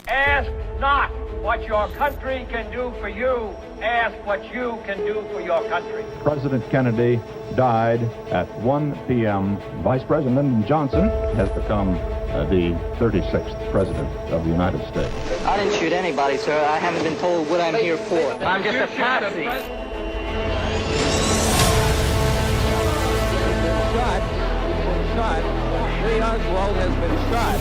Ask not what your country can do for you. Ask what you can do for your country. President Kennedy died at 1 p.m. Vice President Johnson has become the 36th President of the United States. I didn't shoot anybody, sir. I haven't been told what I'm here for. I'm just a patsy. Lee Oswald has been shot.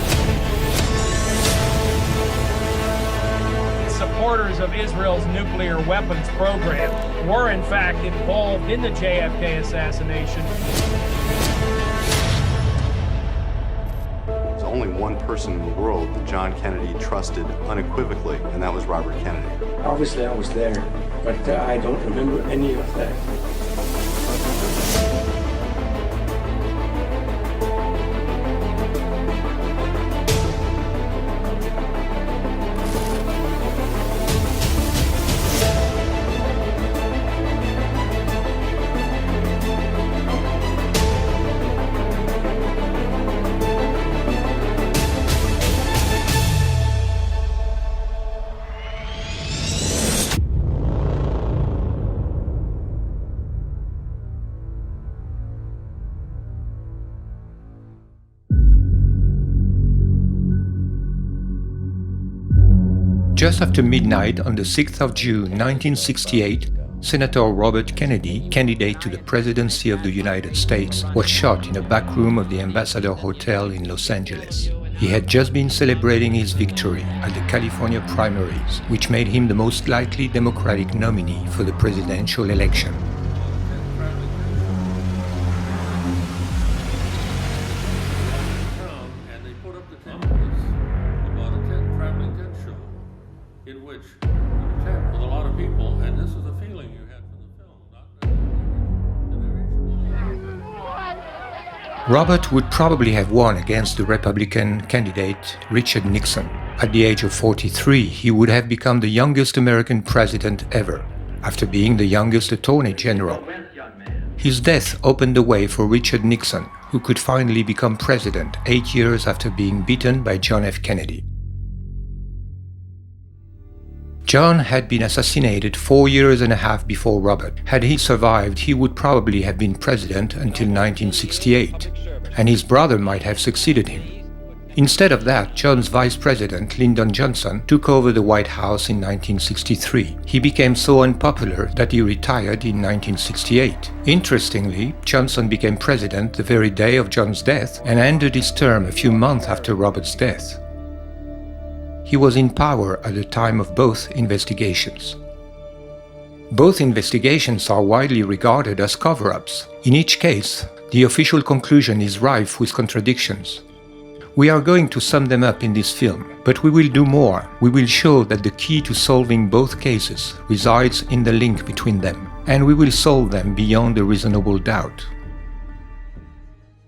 Supporters of Israel's nuclear weapons program were in fact involved in the JFK assassination. There's only one person in the world that John Kennedy trusted unequivocally, and that was Robert Kennedy. Obviously I was there, but I don't remember any of that. Just after midnight on the 6th of June 1968, Senator Robert Kennedy, candidate to the presidency of the United States, was shot in a back room of the Ambassador Hotel in Los Angeles. He had just been celebrating his victory at the California primaries, which made him the most likely Democratic nominee for the presidential election. Robert would probably have won against the Republican candidate Richard Nixon. At the age of 43, he would have become the youngest American president ever, after being the youngest Attorney General. His death opened the way for Richard Nixon, who could finally become president 8 years after being beaten by John F. Kennedy. John had been assassinated 4 years and a half before Robert. Had he survived, he would probably have been president until 1968, and his brother might have succeeded him. Instead of that, John's vice president, Lyndon Johnson, took over the White House in 1963. He became so unpopular that he retired in 1968. Interestingly, Johnson became president the very day of John's death and ended his term a few months after Robert's death. He was in power at the time of both investigations. Both investigations are widely regarded as cover-ups. In each case, the official conclusion is rife with contradictions. We are going to sum them up in this film, but we will do more. We will show that the key to solving both cases resides in the link between them, and we will solve them beyond a reasonable doubt.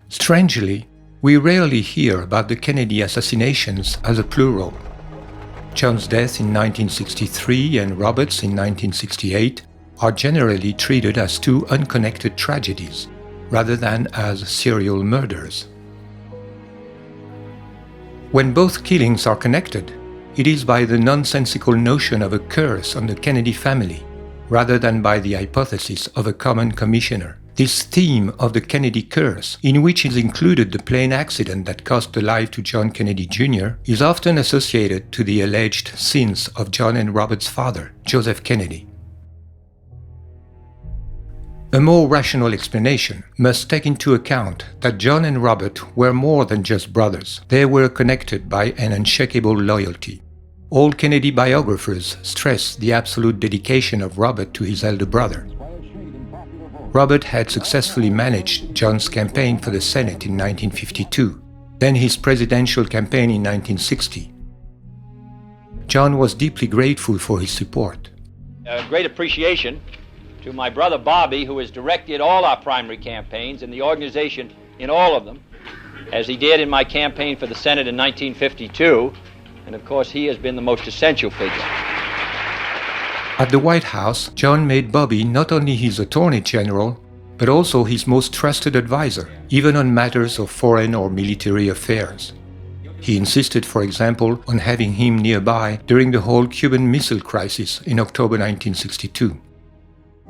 Strangely, we rarely hear about the Kennedy assassinations as a plural. John's death in 1963 and Robert's in 1968 are generally treated as two unconnected tragedies, rather than as serial murders. When both killings are connected, it is by the nonsensical notion of a curse on the Kennedy family, rather than by the hypothesis of a common commissioner. This theme of the Kennedy curse, in which is included the plane accident that cost the life to John Kennedy Jr., is often associated to the alleged sins of John and Robert's father, Joseph Kennedy. A more rational explanation must take into account that John and Robert were more than just brothers. They were connected by an unshakable loyalty. All Kennedy biographers stress the absolute dedication of Robert to his elder brother. Robert had successfully managed John's campaign for the Senate in 1952, then his presidential campaign in 1960. John was deeply grateful for his support. Great appreciation to my brother Bobby, who has directed all our primary campaigns and the organization in all of them, as he did in my campaign for the Senate in 1952, and of course he has been the most essential figure. At the White House, John made Bobby not only his Attorney General, but also his most trusted advisor, even on matters of foreign or military affairs. He insisted, for example, on having him nearby during the whole Cuban Missile Crisis in October 1962.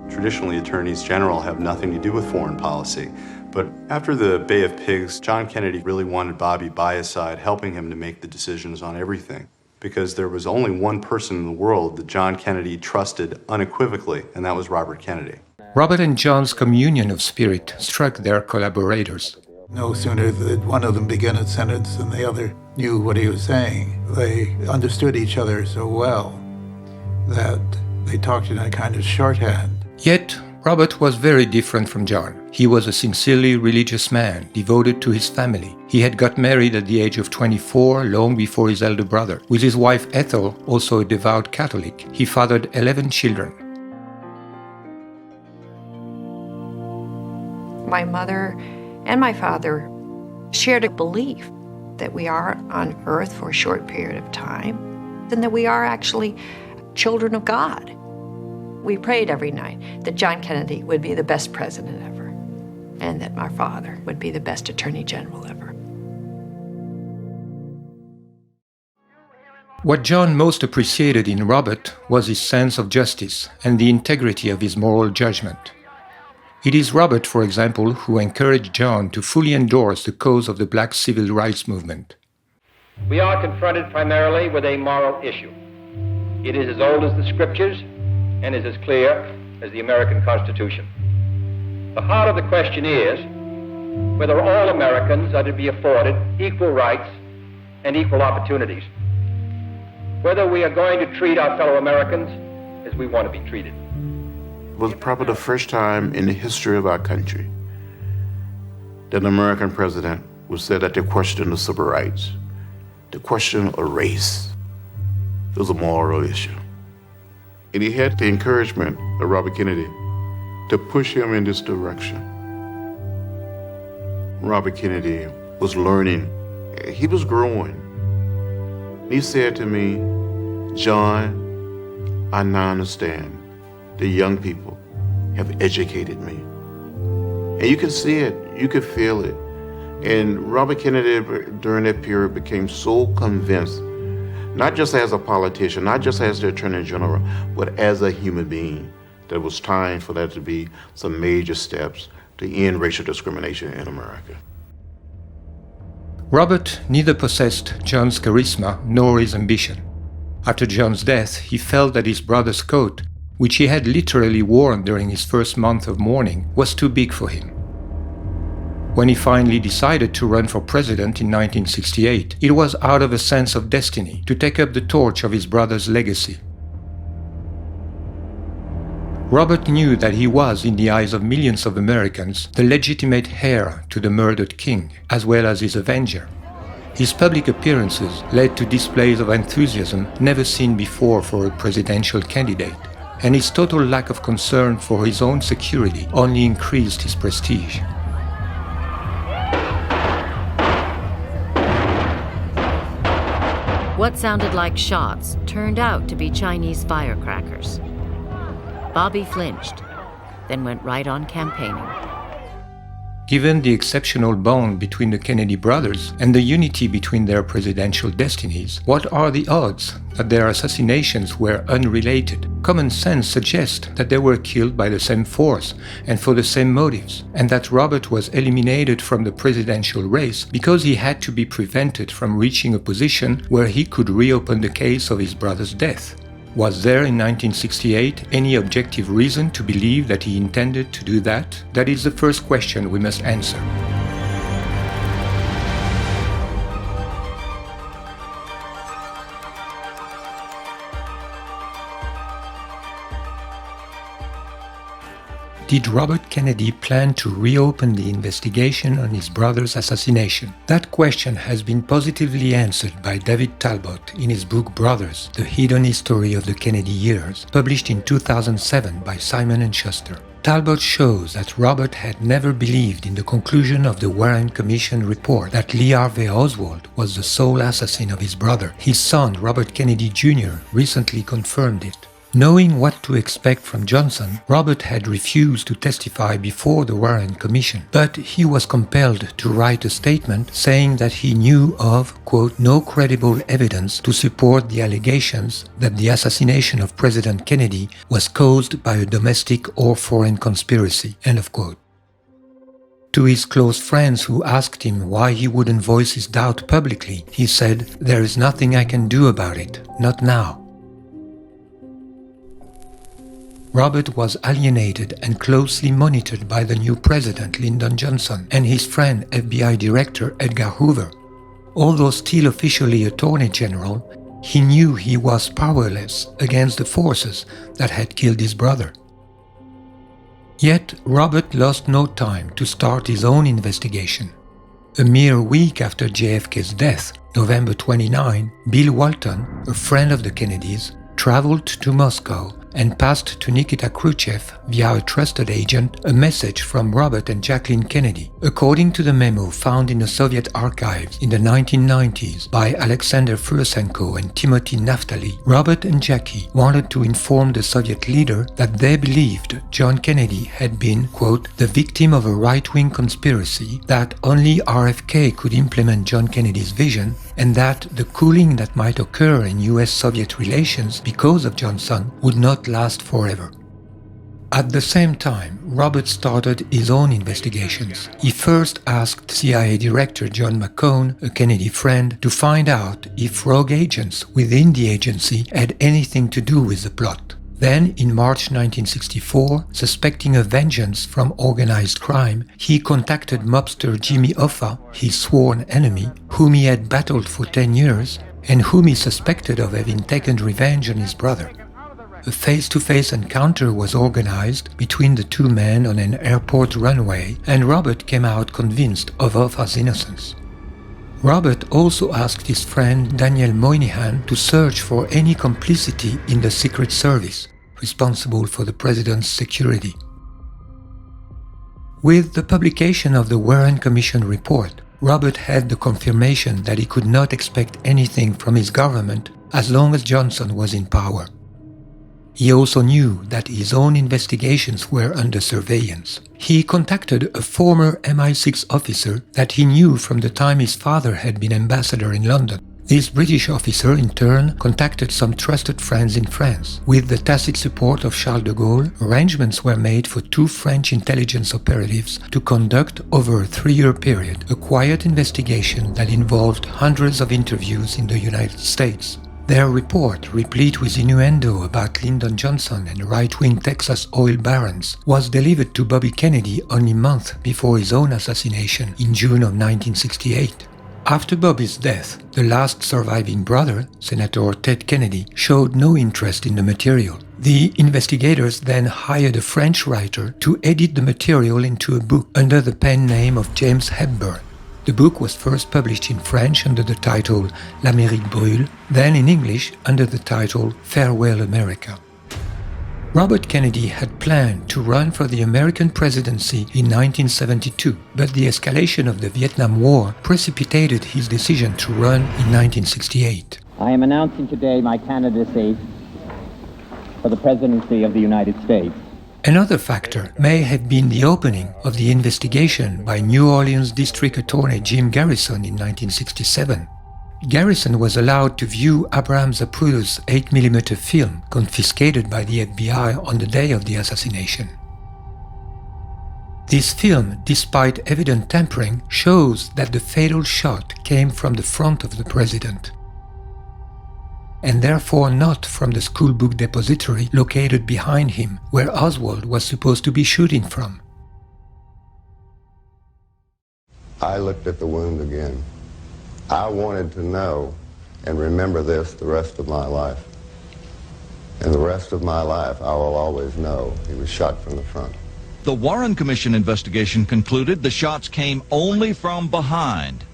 Traditionally, attorneys general have nothing to do with foreign policy. But after the Bay of Pigs, John Kennedy really wanted Bobby by his side, helping him to make the decisions on everything. Because there was only one person in the world that John Kennedy trusted unequivocally, and that was Robert Kennedy. Robert and John's communion of spirit struck their collaborators. No sooner did one of them begin a sentence than the other knew what he was saying. They understood each other so well that they talked in a kind of shorthand. Yet, Robert was very different from John. He was a sincerely religious man, devoted to his family. He had got married at the age of 24, long before his elder brother. With his wife Ethel, also a devout Catholic, he fathered 11 children. My mother and my father shared a belief that we are on earth for a short period of time, and that we are actually children of God. We prayed every night that John Kennedy would be the best president ever, and that my father would be the best attorney general ever. What John most appreciated in Robert was his sense of justice and the integrity of his moral judgment. It is Robert, for example, who encouraged John to fully endorse the cause of the black civil rights movement. We are confronted primarily with a moral issue. It is as old as the scriptures and is as clear as the American Constitution. The heart of the question is whether all Americans are to be afforded equal rights and equal opportunities, whether we are going to treat our fellow Americans as we want to be treated. It was probably the first time in the history of our country that an American president would say that the question of civil rights, the question of race, was a moral issue. And he had the encouragement of Robert Kennedy to push him in this direction. Robert Kennedy was learning. He was growing. He said to me, "John, I now understand. The young people have educated me." And you can see it, you could feel it. And Robert Kennedy, during that period, became so convinced, not just as a politician, not just as the Attorney General, but as a human being, that it was time for there to be some major steps to end racial discrimination in America. Robert neither possessed John's charisma nor his ambition. After John's death, he felt that his brother's coat, which he had literally worn during his first month of mourning, was too big for him. When he finally decided to run for president in 1968, it was out of a sense of destiny to take up the torch of his brother's legacy. Robert knew that he was, in the eyes of millions of Americans, the legitimate heir to the murdered king, as well as his avenger. His public appearances led to displays of enthusiasm never seen before for a presidential candidate, and his total lack of concern for his own security only increased his prestige. What sounded like shots turned out to be Chinese firecrackers. Bobby flinched, then went right on campaigning. Given the exceptional bond between the Kennedy brothers and the unity between their presidential destinies, what are the odds that their assassinations were unrelated? Common sense suggests that they were killed by the same force and for the same motives, and that Robert was eliminated from the presidential race because he had to be prevented from reaching a position where he could reopen the case of his brother's death. Was there in 1968 any objective reason to believe that he intended to do that? That is the first question we must answer. Did Robert Kennedy plan to reopen the investigation on his brother's assassination? That question has been positively answered by David Talbot in his book Brothers, The Hidden History of the Kennedy Years, published in 2007 by Simon & Schuster. Talbot shows that Robert had never believed in the conclusion of the Warren Commission report that Lee Harvey Oswald was the sole assassin of his brother. His son, Robert Kennedy Jr., recently confirmed it. Knowing what to expect from Johnson, Robert had refused to testify before the Warren Commission, but he was compelled to write a statement saying that he knew of, quote, no credible evidence to support the allegations that the assassination of President Kennedy was caused by a domestic or foreign conspiracy, end of quote. To his close friends who asked him why he wouldn't voice his doubt publicly, he said, "There is nothing I can do about it, not now." Robert was alienated and closely monitored by the new president, Lyndon Johnson, and his friend, FBI Director Edgar Hoover. Although still officially Attorney General, he knew he was powerless against the forces that had killed his brother. Yet, Robert lost no time to start his own investigation. A mere week after JFK's death, November 29, Bill Walton, a friend of the Kennedys, traveled to Moscow and passed to Nikita Khrushchev via a trusted agent a message from Robert and Jacqueline Kennedy. According to the memo found in the Soviet archives in the 1990s by Alexander Fursenko and Timothy Naftali, Robert and Jackie wanted to inform the Soviet leader that they believed John Kennedy had been, quote, the victim of a right-wing conspiracy, that only RFK could implement John Kennedy's vision, and that the cooling that might occur in US-Soviet relations because of Johnson would not last forever. At the same time, Robert started his own investigations. He first asked CIA Director John McCone, a Kennedy friend, to find out if rogue agents within the agency had anything to do with the plot. Then, in March 1964, suspecting a vengeance from organized crime, he contacted mobster Jimmy Hoffa, his sworn enemy, whom he had battled for 10 years, and whom he suspected of having taken revenge on his brother. A face-to-face encounter was organized between the two men on an airport runway, and Robert came out convinced of Hoffa's innocence. Robert also asked his friend Daniel Moynihan to search for any complicity in the Secret Service, responsible for the president's security. With the publication of the Warren Commission report, Robert had the confirmation that he could not expect anything from his government as long as Johnson was in power. He also knew that his own investigations were under surveillance. He contacted a former MI6 officer that he knew from the time his father had been ambassador in London. This British officer, in turn, contacted some trusted friends in France. With the tacit support of Charles de Gaulle, arrangements were made for 2 French intelligence operatives to conduct, over a 3-year period, a quiet investigation that involved hundreds of interviews in the United States. Their report, replete with innuendo about Lyndon Johnson and right-wing Texas oil barons, was delivered to Bobby Kennedy only a month before his own assassination in June of 1968. After Bobby's death, the last surviving brother, Senator Ted Kennedy, showed no interest in the material. The investigators then hired a French writer to edit the material into a book under the pen name of James Hepburn. The book was first published in French under the title L'Amérique brûle, then in English under the title Farewell America. Robert Kennedy had planned to run for the American presidency in 1972, but the escalation of the Vietnam War precipitated his decision to run in 1968. I am announcing today my candidacy for the presidency of the United States. Another factor may have been the opening of the investigation by New Orleans District Attorney Jim Garrison in 1967. Garrison was allowed to view Abraham Zapruder's 8mm film confiscated by the FBI on the day of the assassination. This film, despite evident tampering, shows that the fatal shot came from the front of the president, and therefore not from the schoolbook depository located behind him, where Oswald was supposed to be shooting from. I looked at the wound again. I wanted to know and remember this the rest of my life. And the rest of my life, I will always know he was shot from the front. The Warren Commission investigation concluded the shots came only from behind.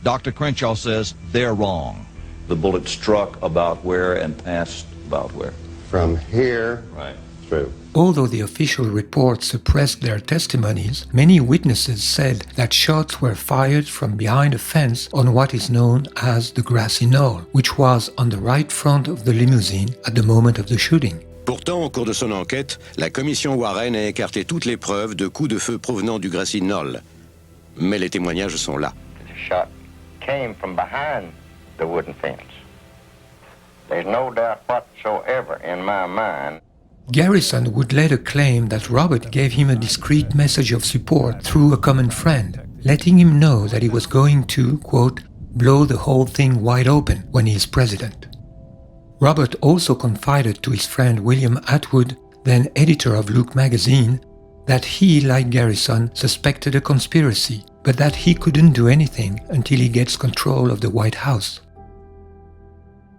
Dr. Crenshaw says they're wrong. The bullet struck about where and passed about where? From here, right, through. Although the official report suppressed their testimonies, many witnesses said that shots were fired from behind a fence on what is known as the grassy knoll, which was on the right front of the limousine at the moment of the shooting. Pourtant, au cours de son enquête, la commission Warren a écarté toutes les preuves de coups de feu provenant du Grassy Knoll. Mais les témoignages sont là. The shot came from behind the wooden fence. There's no doubt whatsoever in my mind. Garrison would later claim that Robert gave him a discreet message of support through a common friend, letting him know that he was going to, quote, blow the whole thing wide open when he is president. Robert also confided to his friend William Atwood, then editor of Look magazine, that he, like Garrison, suspected a conspiracy, but that he couldn't do anything until he gets control of the White House.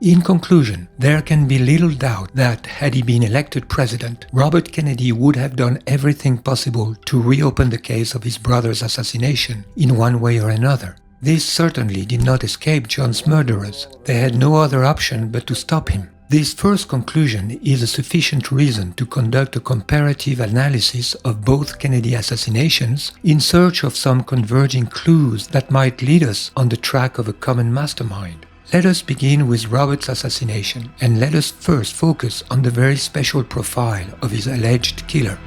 In conclusion, there can be little doubt that, had he been elected president, Robert Kennedy would have done everything possible to reopen the case of his brother's assassination in one way or another. This certainly did not escape John's murderers. They had no other option but to stop him. This first conclusion is a sufficient reason to conduct a comparative analysis of both Kennedy assassinations in search of some converging clues that might lead us on the track of a common mastermind. Let us begin with Robert's assassination, and let us first focus on the very special profile of his alleged killer.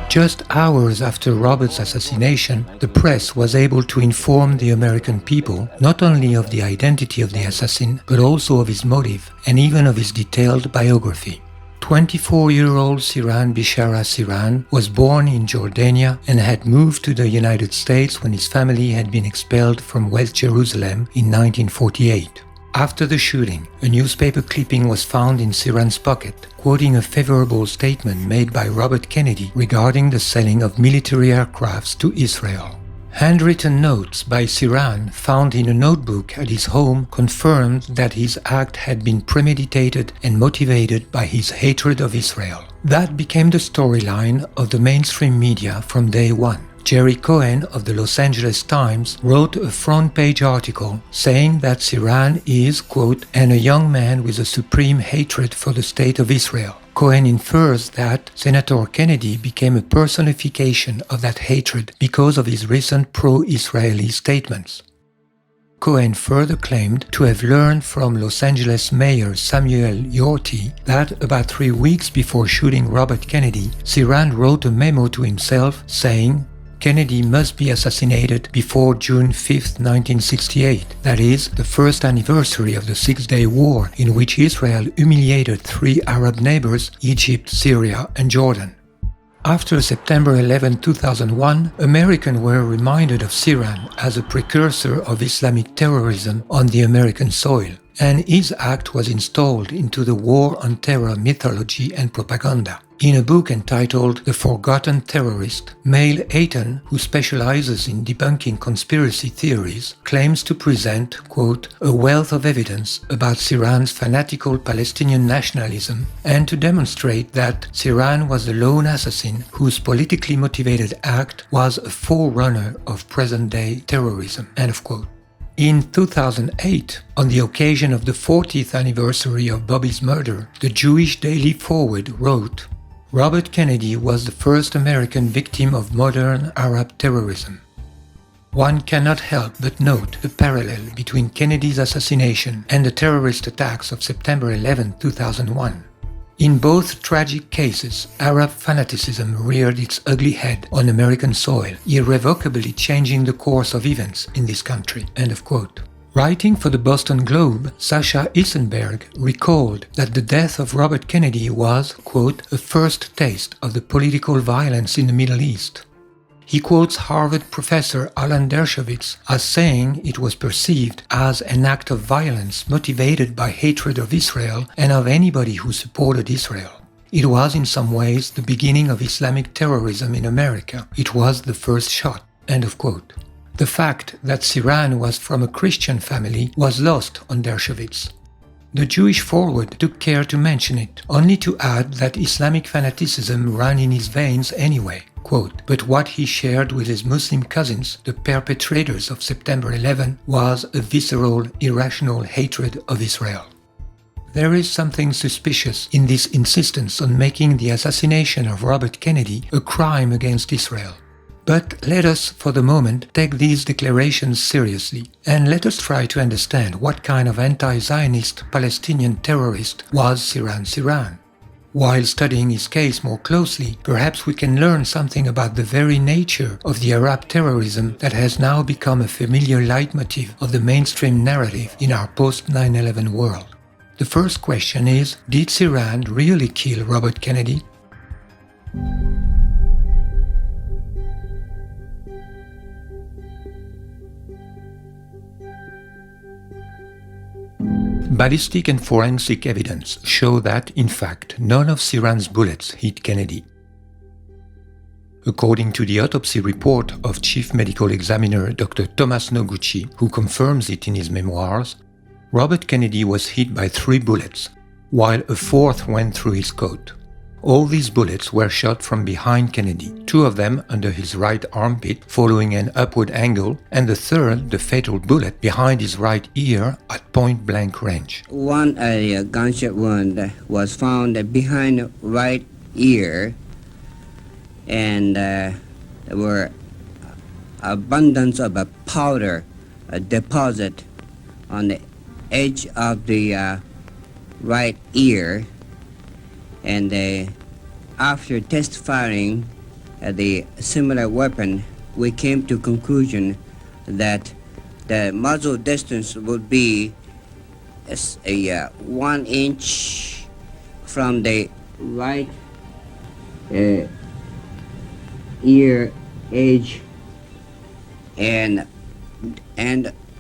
Just hours after Robert's assassination, the press was able to inform the American people not only of the identity of the assassin, but also of his motive and even of his detailed biography. 24-year-old Sirhan Bishara Sirhan was born in Jordania and had moved to the United States when his family had been expelled from West Jerusalem in 1948. After the shooting, a newspaper clipping was found in Sirhan's pocket, quoting a favorable statement made by Robert Kennedy regarding the selling of military aircrafts to Israel. Handwritten notes by Sirhan found in a notebook at his home confirmed that his act had been premeditated and motivated by his hatred of Israel. That became the storyline of the mainstream media from day one. Jerry Cohen of the Los Angeles Times wrote a front-page article saying that Sirhan is, quote, and a young man with a supreme hatred for the state of Israel. Cohen infers that Senator Kennedy became a personification of that hatred because of his recent pro-Israeli statements. Cohen further claimed to have learned from Los Angeles Mayor Samuel Yorty that about 3 weeks before shooting Robert Kennedy, Sirhan wrote a memo to himself saying, Kennedy must be assassinated before June 5, 1968, that is, the first anniversary of the Six-Day War in which Israel humiliated 3 Arab neighbors, Egypt, Syria and Jordan. After September 11, 2001, Americans were reminded of Sirhan as a precursor of Islamic terrorism on the American soil, and his act was installed into the War on Terror mythology and propaganda. In a book entitled The Forgotten Terrorist, Mail Ayton, who specializes in debunking conspiracy theories, claims to present, quote, a wealth of evidence about Sirhan's fanatical Palestinian nationalism and to demonstrate that Sirhan was the lone assassin whose politically motivated act was a forerunner of present-day terrorism, end of quote. In 2008, on the occasion of the 40th anniversary of Bobby's murder, the Jewish Daily Forward wrote, Robert Kennedy was the first American victim of modern Arab terrorism. One cannot help but note the parallel between Kennedy's assassination and the terrorist attacks of September 11, 2001. In both tragic cases, Arab fanaticism reared its ugly head on American soil, irrevocably changing the course of events in this country. End of quote. Writing for the Boston Globe, Sasha Issenberg recalled that the death of Robert Kennedy was, quote, a first taste of the political violence in the Middle East. He quotes Harvard professor Alan Dershowitz as saying it was perceived as an act of violence motivated by hatred of Israel and of anybody who supported Israel. It was in some ways the beginning of Islamic terrorism in America. It was the first shot. End of quote. The fact that Sirhan was from a Christian family was lost on Dershowitz. The Jewish Forward took care to mention it, only to add that Islamic fanaticism ran in his veins anyway. Quote, but what he shared with his Muslim cousins, the perpetrators of September 11, was a visceral, irrational hatred of Israel. There is something suspicious in this insistence on making the assassination of Robert Kennedy a crime against Israel. But let us, for the moment, take these declarations seriously, and let us try to understand what kind of anti-Zionist Palestinian terrorist was Sirhan Sirhan. While studying his case more closely, perhaps we can learn something about the very nature of the Arab terrorism that has now become a familiar leitmotif of the mainstream narrative in our post-9/11 world. The first question is, did Sirhan really kill Robert Kennedy? Ballistic and forensic evidence show that, in fact, none of Sirhan's bullets hit Kennedy. According to the autopsy report of Chief Medical Examiner Dr. Thomas Noguchi, who confirms it in his memoirs, Robert Kennedy was hit by 3 bullets, while a 4th went through his coat. All these bullets were shot from behind Kennedy, 2 of them under his right armpit following an upward angle, and the 3rd, the fatal bullet, behind his right ear at point-blank range. One gunshot wound was found behind right ear, and there were abundance of a powder deposit on the edge of the right ear, and after test firing the similar weapon, we came to conclusion that the muzzle distance would be a 1 inch from the right ear edge and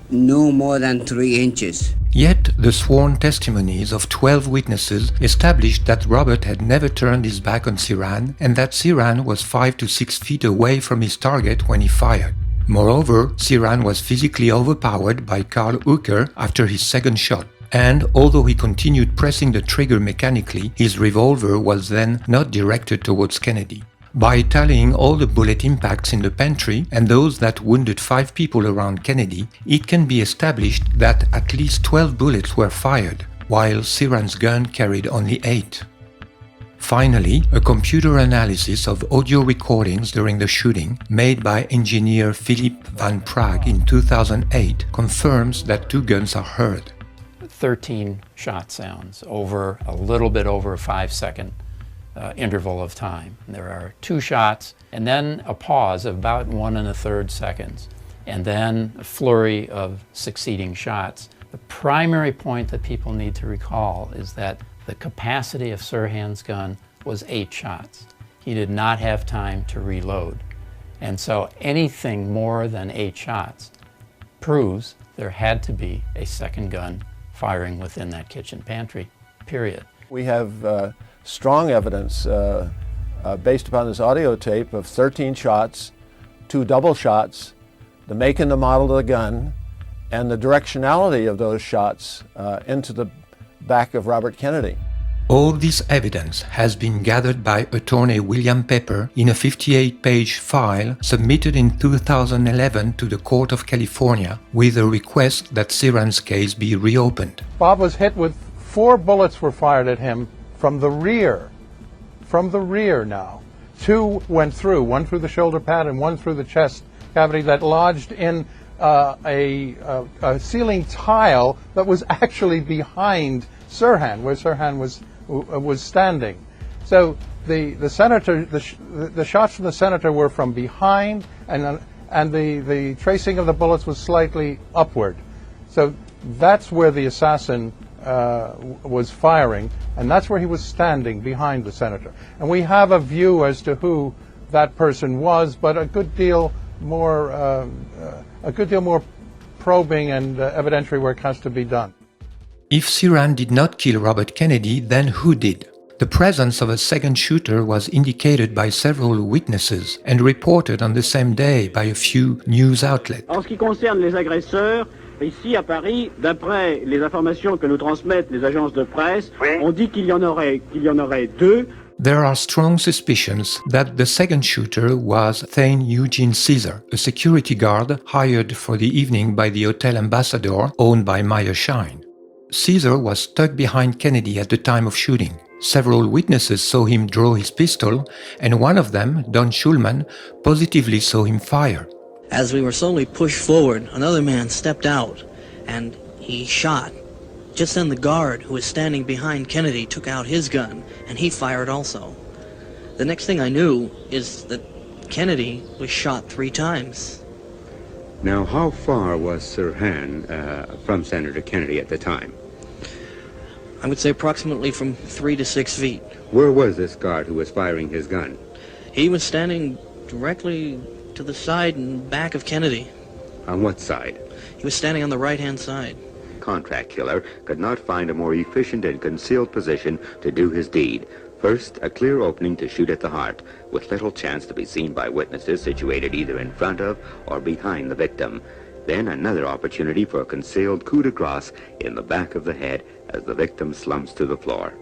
no more than 3 inches. Yet, the sworn testimonies of 12 witnesses established that Robert had never turned his back on Sirhan and that Sirhan was 5 to 6 feet away from his target when he fired. Moreover, Sirhan was physically overpowered by Karl Uecker after his second shot, and although he continued pressing the trigger mechanically, his revolver was then not directed towards Kennedy. By tallying all the bullet impacts in the pantry and those that wounded 5 people around Kennedy, it can be established that at least 12 bullets were fired, while Sirhan's gun carried only 8. Finally, a computer analysis of audio recordings during the shooting, made by engineer Philip van Praag in 2008, confirms that 2 guns are heard. 13 shot sounds over a little bit over a 5-second interval of time. There are 2 shots and then a pause of about 1 1/3 seconds, and then a flurry of succeeding shots. The primary point that people need to recall is that the capacity of Sirhan's gun was 8 shots. He did not have time to reload. And so anything more than 8 shots proves there had to be a second gun firing within that kitchen pantry, period. We have strong evidence based upon this audio tape of 13 shots, 2 double shots, the make and the model of the gun, and the directionality of those shots into the back of Robert Kennedy. All this evidence has been gathered by attorney William Pepper in a 58-page file submitted in 2011 to the Court of California with a request that Sirhan's case be reopened. Bob was hit with 4 bullets were fired at him from the rear now. 2 went through, 1 through the shoulder pad and 1 through the chest cavity that lodged in a ceiling tile that was actually behind Sirhan, where Sirhan was standing. So the senator, the shots from the senator were from behind, and the tracing of the bullets was slightly upward. So that's where the assassin was firing, and that's where he was standing behind the senator. And we have a view as to who that person was, but a good deal more probing and evidentiary work has to be done. If Sirhan did not kill Robert Kennedy, then who did? The presence of a second shooter was indicated by several witnesses and reported on the same day by a few news outlets. En ce qui concerne les agresseurs, ici à Paris, d'après les informations que nous transmettent les agences de presse, on dit qu'il y en aurait 2. There are strong suspicions that the second shooter was Thane Eugene Caesar, a security guard hired for the evening by the Hotel Ambassador owned by Meyer Schein. Caesar was stuck behind Kennedy at the time of shooting. Several witnesses saw him draw his pistol, and one of them, Don Schulman, positively saw him fire. As we were slowly pushed forward, another man stepped out, and he shot. Just then the guard who was standing behind Kennedy took out his gun, and he fired also. The next thing I knew is that Kennedy was shot 3 times. Now, how far was Sirhan from Senator Kennedy at the time? I would say approximately from 3 to 6 feet. Where was this guard who was firing his gun? He was standing directly to the side and back of Kennedy. On what side? He was standing on the right-hand side. Contract killer could not find a more efficient and concealed position to do his deed. First, a clear opening to shoot at the heart, with little chance to be seen by witnesses situated either in front of or behind the victim. Then another opportunity for a concealed coup de grace in the back of the head as the victim slumps to the floor.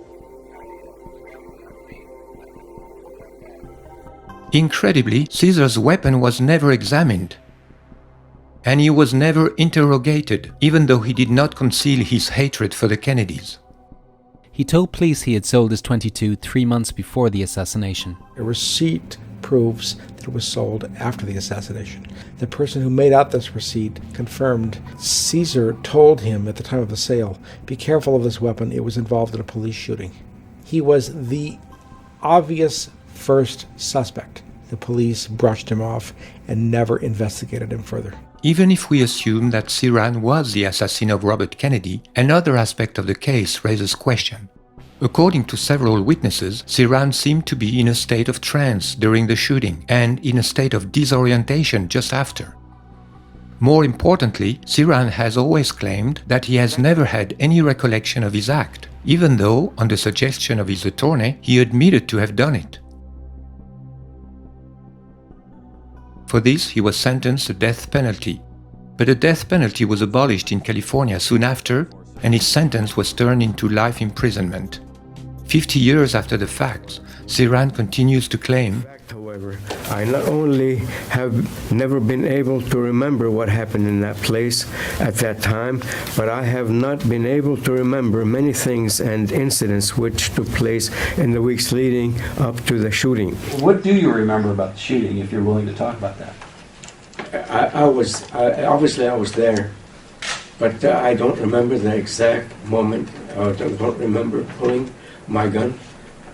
Incredibly, Caesar's weapon was never examined, and he was never interrogated, even though he did not conceal his hatred for the Kennedys. He told police he had sold his .22 3 months before the assassination. A receipt proves that it was sold after the assassination. The person who made out this receipt confirmed Caesar told him at the time of the sale, "Be careful of this weapon, it was involved in a police shooting." He was the obvious first suspect. The police brushed him off and never investigated him further. Even if we assume that Sirhan was the assassin of Robert Kennedy, another aspect of the case raises question. According to several witnesses, Sirhan seemed to be in a state of trance during the shooting and in a state of disorientation just after. More importantly, Sirhan has always claimed that he has never had any recollection of his act, even though, on the suggestion of his attorney, he admitted to have done it. For this, he was sentenced to death penalty. But the death penalty was abolished in California soon after, and his sentence was turned into life imprisonment. 50 years after the fact, Sirhan continues to claim, However, I not only have never been able to remember what happened in that place at that time, but I have not been able to remember many things and incidents which took place in the weeks leading up to the shooting. What do you remember about the shooting, if you're willing to talk about that? Obviously I was there, but I don't remember the exact moment. I don't remember pulling my gun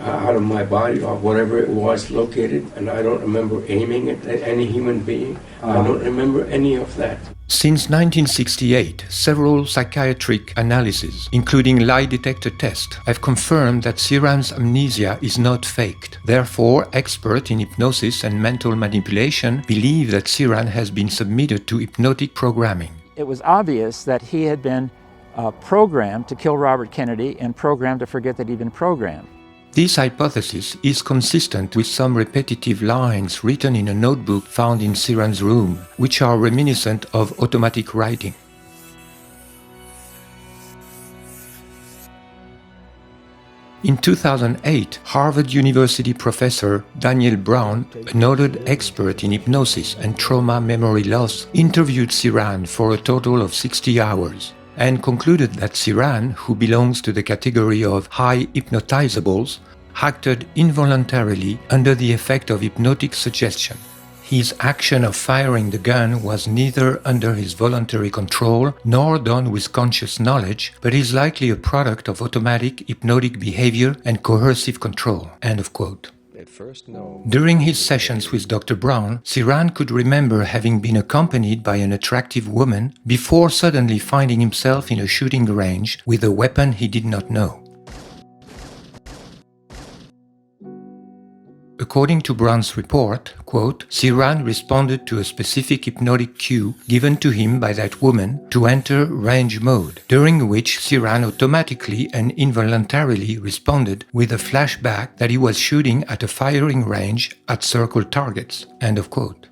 out of my body or whatever it was located, and I don't remember aiming at any human being. I don't remember any of that. Since 1968, several psychiatric analyses, including lie detector tests, have confirmed that Sirhan's amnesia is not faked. Therefore, experts in hypnosis and mental manipulation believe that Sirhan has been submitted to hypnotic programming. It was obvious that he had been programmed to kill Robert Kennedy and programmed to forget that he'd been programmed. This hypothesis is consistent with some repetitive lines written in a notebook found in Sirhan's room, which are reminiscent of automatic writing. In 2008, Harvard University professor Daniel Brown, a noted expert in hypnosis and trauma memory loss, interviewed Sirhan for a total of 60 hours. And concluded that Sirhan, who belongs to the category of high hypnotizables, acted involuntarily under the effect of hypnotic suggestion. His action of firing the gun was neither under his voluntary control nor done with conscious knowledge, but is likely a product of automatic hypnotic behavior and coercive control." End of quote. During his sessions with Dr. Brown, Sirhan could remember having been accompanied by an attractive woman before suddenly finding himself in a shooting range with a weapon he did not know. According to Brown's report, quote, Sirhan responded to a specific hypnotic cue given to him by that woman to enter range mode, during which Sirhan automatically and involuntarily responded with a flashback that he was shooting at a firing range at circled targets. End of quote.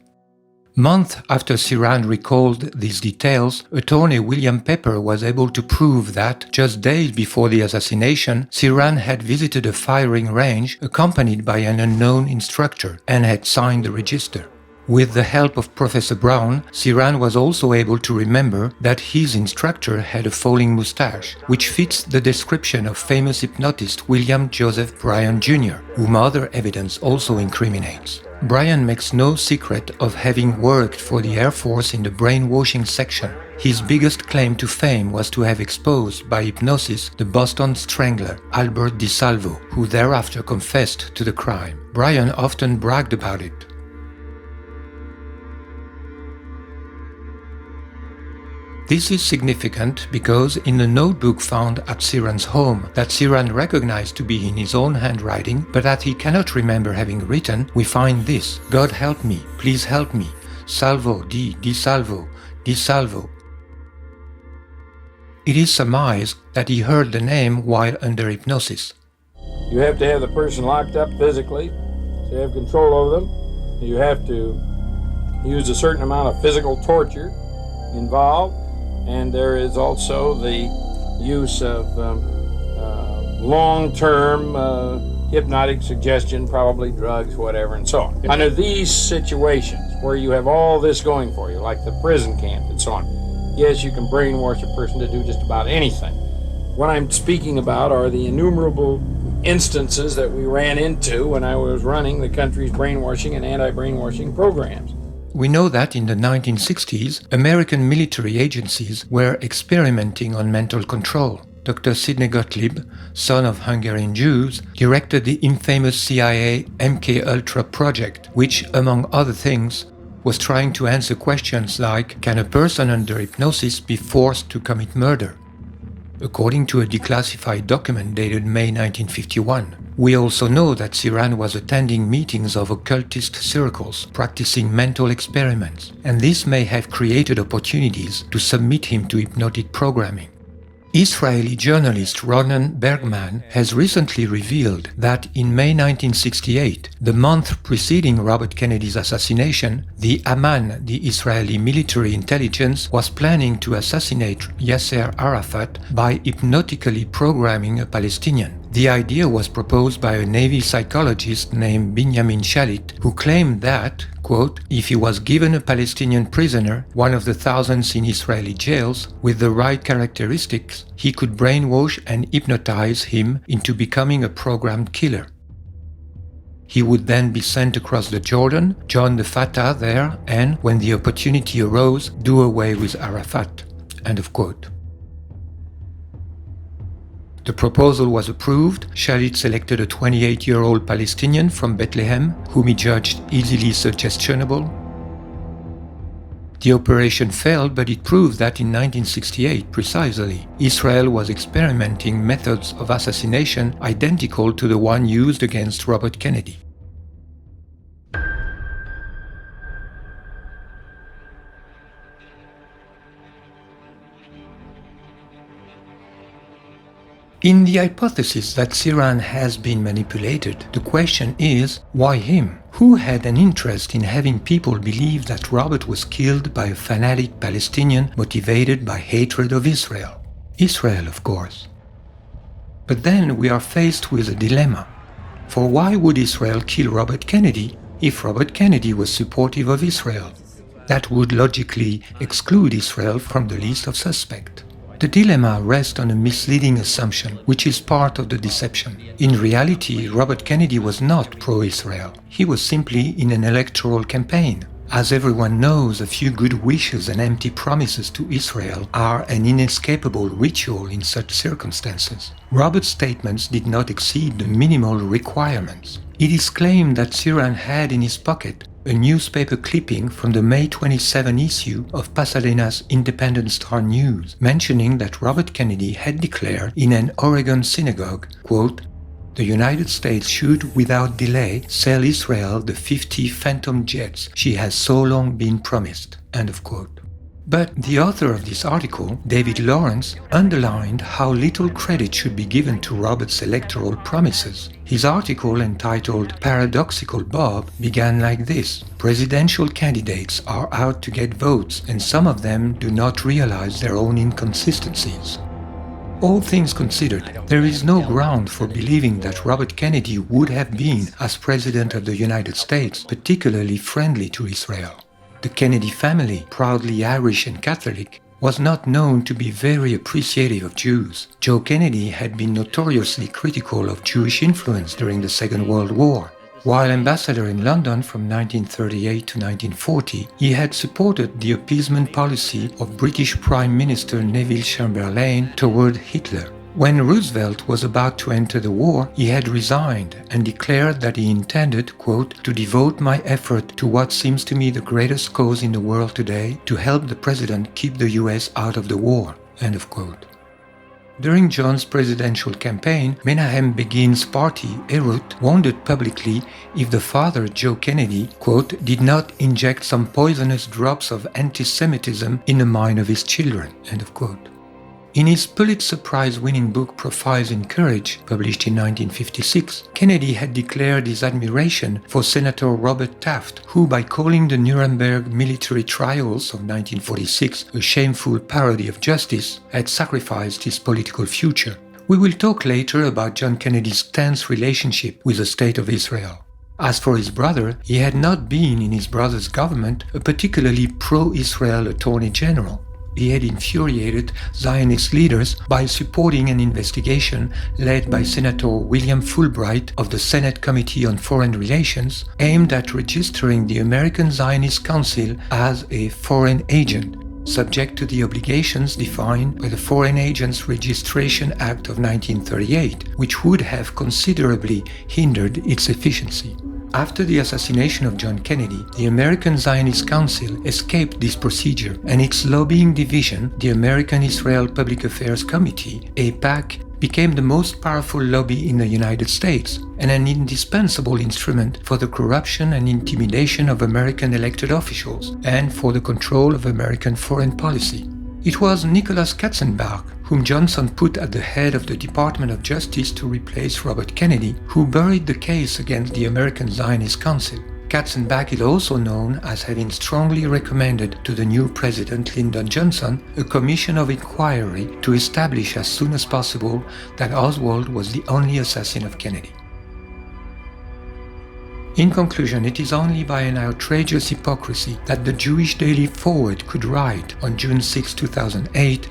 Months after Sirhan recalled these details, attorney William Pepper was able to prove that, just days before the assassination, Sirhan had visited a firing range accompanied by an unknown instructor and had signed the register. With the help of Professor Brown, Siran was also able to remember that his instructor had a falling moustache, which fits the description of famous hypnotist William Joseph Bryan Jr., whom other evidence also incriminates. Bryan makes no secret of having worked for the Air Force in the brainwashing section. His biggest claim to fame was to have exposed by hypnosis the Boston Strangler, Albert DeSalvo, who thereafter confessed to the crime. Bryan often bragged about it. This is significant because in the notebook found at Siran's home that Siran recognized to be in his own handwriting but that he cannot remember having written, we find this: God help me, please help me, salvo, di salvo, di salvo. It is surmised that he heard the name while under hypnosis. You have to have the person locked up physically to have control over them. You have to use a certain amount of physical torture involved. And there is also the use of long-term hypnotic suggestion, probably drugs, whatever, and so on. Under these situations where you have all this going for you, like the prison camp and so on, yes, you can brainwash a person to do just about anything. What I'm speaking about are the innumerable instances that we ran into when I was running the country's brainwashing and anti-brainwashing programs. We know that in the 1960s, American military agencies were experimenting on mental control. Dr. Sidney Gottlieb, son of Hungarian Jews, directed the infamous CIA MK-Ultra project, which, among other things, was trying to answer questions like, can a person under hypnosis be forced to commit murder? According to a declassified document dated May 1951. We also know that Siran was attending meetings of occultist circles, practicing mental experiments, and this may have created opportunities to submit him to hypnotic programming. Israeli journalist Ronen Bergman has recently revealed that in May 1968, the month preceding Robert Kennedy's assassination, the Aman, the Israeli military intelligence, was planning to assassinate Yasser Arafat by hypnotically programming a Palestinian. The idea was proposed by a Navy psychologist named Binyamin Shalit, who claimed that, quote, if he was given a Palestinian prisoner, one of the thousands in Israeli jails, with the right characteristics, he could brainwash and hypnotize him into becoming a programmed killer. He would then be sent across the Jordan, join the Fatah there, and, when the opportunity arose, do away with Arafat. End of quote. The proposal was approved. Shalit selected a 28-year-old Palestinian from Bethlehem, whom he judged easily suggestionable. The operation failed, but it proved that in 1968, precisely, Israel was experimenting methods of assassination identical to the one used against Robert Kennedy. In the hypothesis that Siran has been manipulated, the question is, why him? Who had an interest in having people believe that Robert was killed by a fanatic Palestinian motivated by hatred of Israel? Israel, of course. But then we are faced with a dilemma. For why would Israel kill Robert Kennedy if Robert Kennedy was supportive of Israel? That would logically exclude Israel from the list of suspects. The dilemma rests on a misleading assumption, which is part of the deception. In reality, Robert Kennedy was not pro-Israel. He was simply in an electoral campaign. As everyone knows, a few good wishes and empty promises to Israel are an inescapable ritual in such circumstances. Robert's statements did not exceed the minimal requirements. It is claimed that Siran had in his pocket a newspaper clipping from the May 27 issue of Pasadena's Independent Star News, mentioning that Robert Kennedy had declared in an Oregon synagogue, quote, the United States should, without delay, sell Israel the 50 Phantom jets she has so long been promised, end of quote. But the author of this article, David Lawrence, underlined how little credit should be given to Robert's electoral promises. His article, entitled Paradoxical Bob, began like this: presidential candidates are out to get votes, and some of them do not realize their own inconsistencies. All things considered, there is no ground for believing that Robert Kennedy would have been, as President of the United States, particularly friendly to Israel. The Kennedy family, proudly Irish and Catholic, was not known to be very appreciative of Jews. Joe Kennedy had been notoriously critical of Jewish influence during the Second World War. While ambassador in London from 1938 to 1940, he had supported the appeasement policy of British Prime Minister Neville Chamberlain toward Hitler. When Roosevelt was about to enter the war, he had resigned and declared that he intended, quote, to devote my effort to what seems to me the greatest cause in the world today, to help the president keep the US out of the war, end of quote. During John's presidential campaign, Menahem Begin's party, Erut, wondered publicly if the father, Joe Kennedy, quote, did not inject some poisonous drops of anti-Semitism in the mind of his children, end of quote. In his Pulitzer Prize-winning book Profiles in Courage, published in 1956, Kennedy had declared his admiration for Senator Robert Taft, who, by calling the Nuremberg military trials of 1946 a shameful parody of justice, had sacrificed his political future. We will talk later about John Kennedy's tense relationship with the State of Israel. As for his brother, he had not been in his brother's government a particularly pro-Israel attorney general. He had infuriated Zionist leaders by supporting an investigation led by Senator William Fulbright of the Senate Committee on Foreign Relations, aimed at registering the American Zionist Council as a foreign agent, subject to the obligations defined by the Foreign Agents Registration Act of 1938, which would have considerably hindered its efficiency. After the assassination of John Kennedy, the American Zionist Council escaped this procedure, and its lobbying division, the American Israel Public Affairs Committee, AIPAC, became the most powerful lobby in the United States and an indispensable instrument for the corruption and intimidation of American elected officials and for the control of American foreign policy. It was Nicholas Katzenbach, whom Johnson put at the head of the Department of Justice to replace Robert Kennedy, who buried the case against the American Zionist Council. Katzenbach is also known as having strongly recommended to the new president Lyndon Johnson a commission of inquiry to establish as soon as possible that Oswald was the only assassin of Kennedy. In conclusion, it is only by an outrageous hypocrisy that the Jewish Daily Forward could write on June 6, 2008,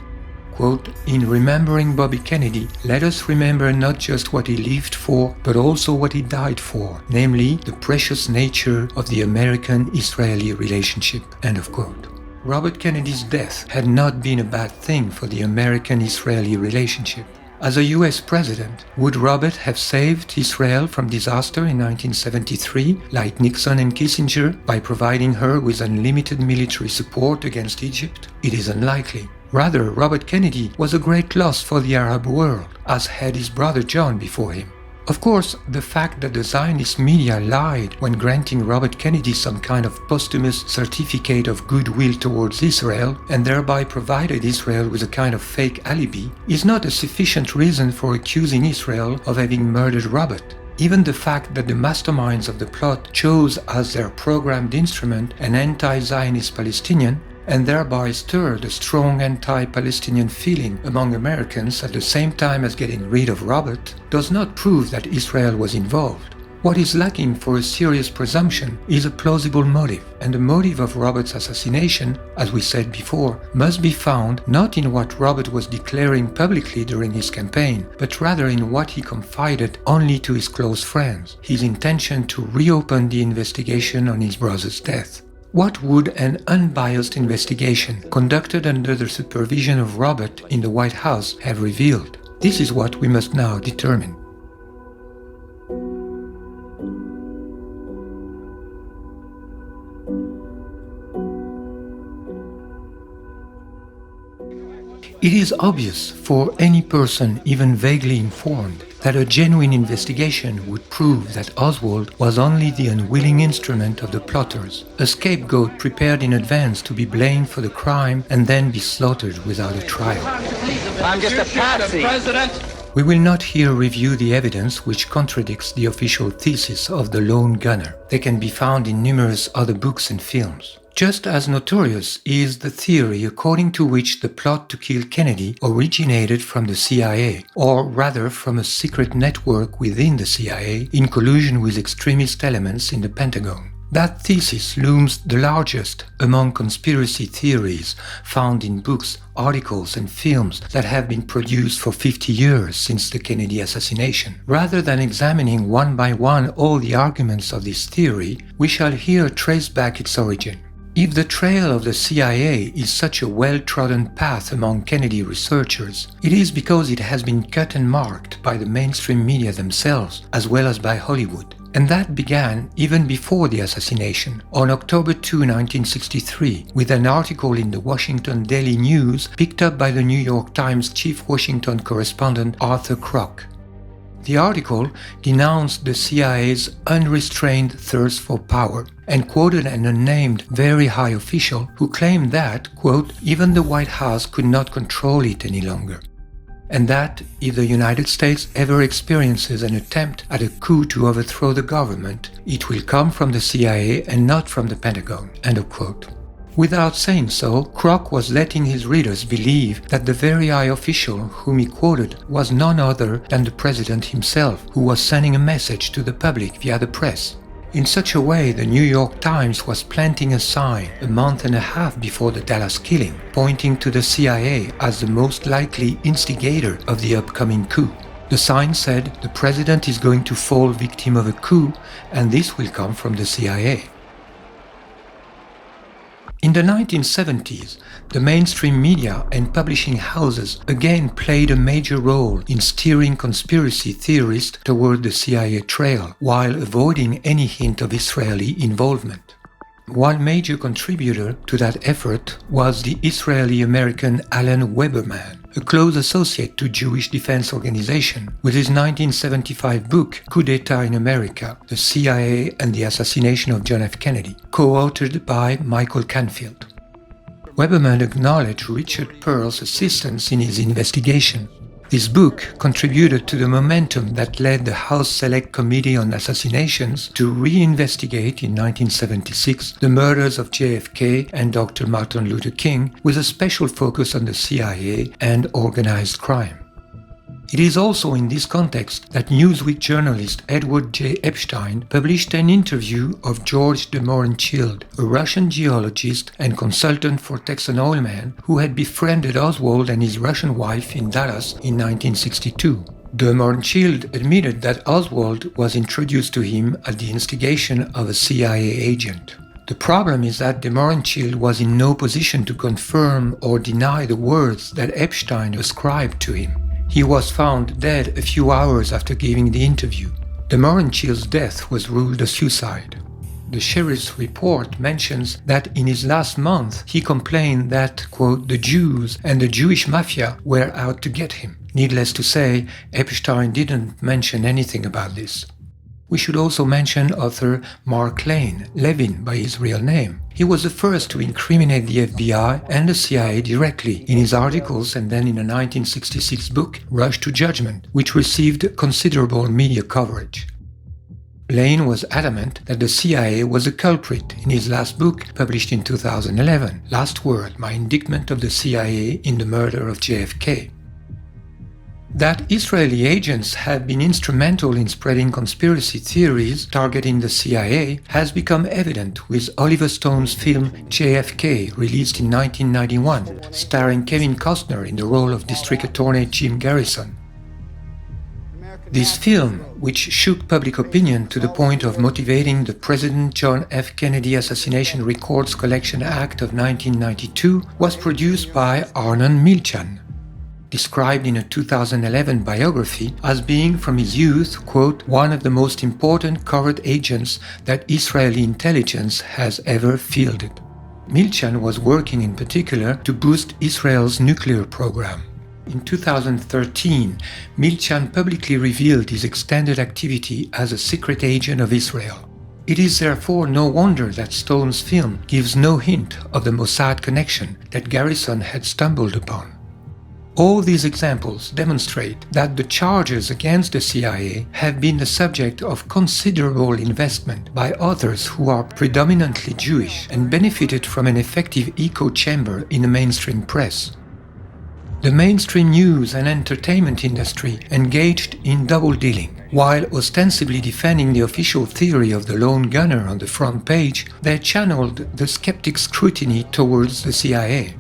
quote, in remembering Bobby Kennedy, let us remember not just what he lived for, but also what he died for, namely the precious nature of the American-Israeli relationship, end of quote. Robert Kennedy's death had not been a bad thing for the American-Israeli relationship. As a US president, would Robert have saved Israel from disaster in 1973, like Nixon and Kissinger, by providing her with unlimited military support against Egypt? It is unlikely. Rather, Robert Kennedy was a great loss for the Arab world, as had his brother John before him. Of course, the fact that the Zionist media lied when granting Robert Kennedy some kind of posthumous certificate of goodwill towards Israel and thereby provided Israel with a kind of fake alibi is not a sufficient reason for accusing Israel of having murdered Robert. Even the fact that the masterminds of the plot chose as their programmed instrument an anti-Zionist Palestinian and thereby stirred a strong anti-Palestinian feeling among Americans at the same time as getting rid of Robert, does not prove that Israel was involved. What is lacking for a serious presumption is a plausible motive, and the motive of Robert's assassination, as we said before, must be found not in what Robert was declaring publicly during his campaign, but rather in what he confided only to his close friends, his intention to reopen the investigation on his brother's death. What would an unbiased investigation conducted under the supervision of Robert in the White House have revealed? This is what we must now determine. It is obvious for any person even vaguely informed that a genuine investigation would prove that Oswald was only the unwilling instrument of the plotters, a scapegoat prepared in advance to be blamed for the crime and then be slaughtered without a trial. I'm just a patsy. We will not here review the evidence which contradicts the official thesis of the lone gunner. They can be found in numerous other books and films. Just as notorious is the theory according to which the plot to kill Kennedy originated from the CIA, or rather from a secret network within the CIA in collusion with extremist elements in the Pentagon. That thesis looms the largest among conspiracy theories found in books, articles, and films that have been produced for 50 years since the Kennedy assassination. Rather than examining one by one all the arguments of this theory, we shall here trace back its origin. If the trail of the CIA is such a well-trodden path among Kennedy researchers, it is because it has been cut and marked by the mainstream media themselves, as well as by Hollywood. And that began even before the assassination, on October 2, 1963, with an article in the Washington Daily News picked up by the New York Times chief Washington correspondent Arthur Kroc. The article denounced the CIA's unrestrained thirst for power and quoted an unnamed, very high official who claimed that, quote, even the White House could not control it any longer, and that if the United States ever experiences an attempt at a coup to overthrow the government, it will come from the CIA and not from the Pentagon, end of quote. Without saying so, Kroc was letting his readers believe that the very high official whom he quoted was none other than the president himself, who was sending a message to the public via the press. In such a way, the New York Times was planting a sign a month and a half before the Dallas killing, pointing to the CIA as the most likely instigator of the upcoming coup. The sign said, "The president is going to fall victim of a coup, and this will come from the CIA." In the 1970s, the mainstream media and publishing houses again played a major role in steering conspiracy theorists toward the CIA trail, while avoiding any hint of Israeli involvement. One major contributor to that effort was the Israeli-American Alan Weberman, a close associate to Jewish Defense Organization, with his 1975 book Coup d'État in America, The CIA and the Assassination of John F. Kennedy, co-authored by Michael Canfield. Weberman acknowledged Richard Pearl's assistance in his investigation. This book contributed to the momentum that led the House Select Committee on Assassinations to reinvestigate in 1976 the murders of JFK and Dr. Martin Luther King, with a special focus on the CIA and organized crime. It is also in this context that Newsweek journalist Edward J. Epstein published an interview of George de Mohrenschildt, a Russian geologist and consultant for Texan oilmen who had befriended Oswald and his Russian wife in Dallas in 1962. De Mohrenschildt admitted that Oswald was introduced to him at the instigation of a CIA agent. The problem is that de Mohrenschildt was in no position to confirm or deny the words that Epstein ascribed to him. He was found dead a few hours after giving the interview. De Mohrenschildt's death was ruled a suicide. The sheriff's report mentions that in his last month he complained that, quote, the Jews and the Jewish mafia were out to get him. Needless to say, Epstein didn't mention anything about this. We should also mention author Mark Levin by his real name. He was the first to incriminate the FBI and the CIA directly in his articles and then in a 1966 book, Rush to Judgment, which received considerable media coverage. Lane was adamant that the CIA was a culprit in his last book, published in 2011, Last Word, My Indictment of the CIA in the Murder of JFK. That Israeli agents have been instrumental in spreading conspiracy theories targeting the CIA has become evident with Oliver Stone's film JFK, released in 1991, starring Kevin Costner in the role of District Attorney Jim Garrison. This film, which shook public opinion to the point of motivating the President John F. Kennedy Assassination Records Collection Act of 1992, was produced by Arnon Milchan, described in a 2011 biography as being from his youth, quote, one of the most important covert agents that Israeli intelligence has ever fielded. Milchan was working in particular to boost Israel's nuclear program. In 2013, Milchan publicly revealed his extended activity as a secret agent of Israel. It is therefore no wonder that Stone's film gives no hint of the Mossad connection that Garrison had stumbled upon. All these examples demonstrate that the charges against the CIA have been the subject of considerable investment by authors who are predominantly Jewish and benefited from an effective echo chamber in the mainstream press. The mainstream news and entertainment industry engaged in double-dealing. While ostensibly defending the official theory of the lone gunner on the front page, they channeled the skeptic scrutiny towards the CIA.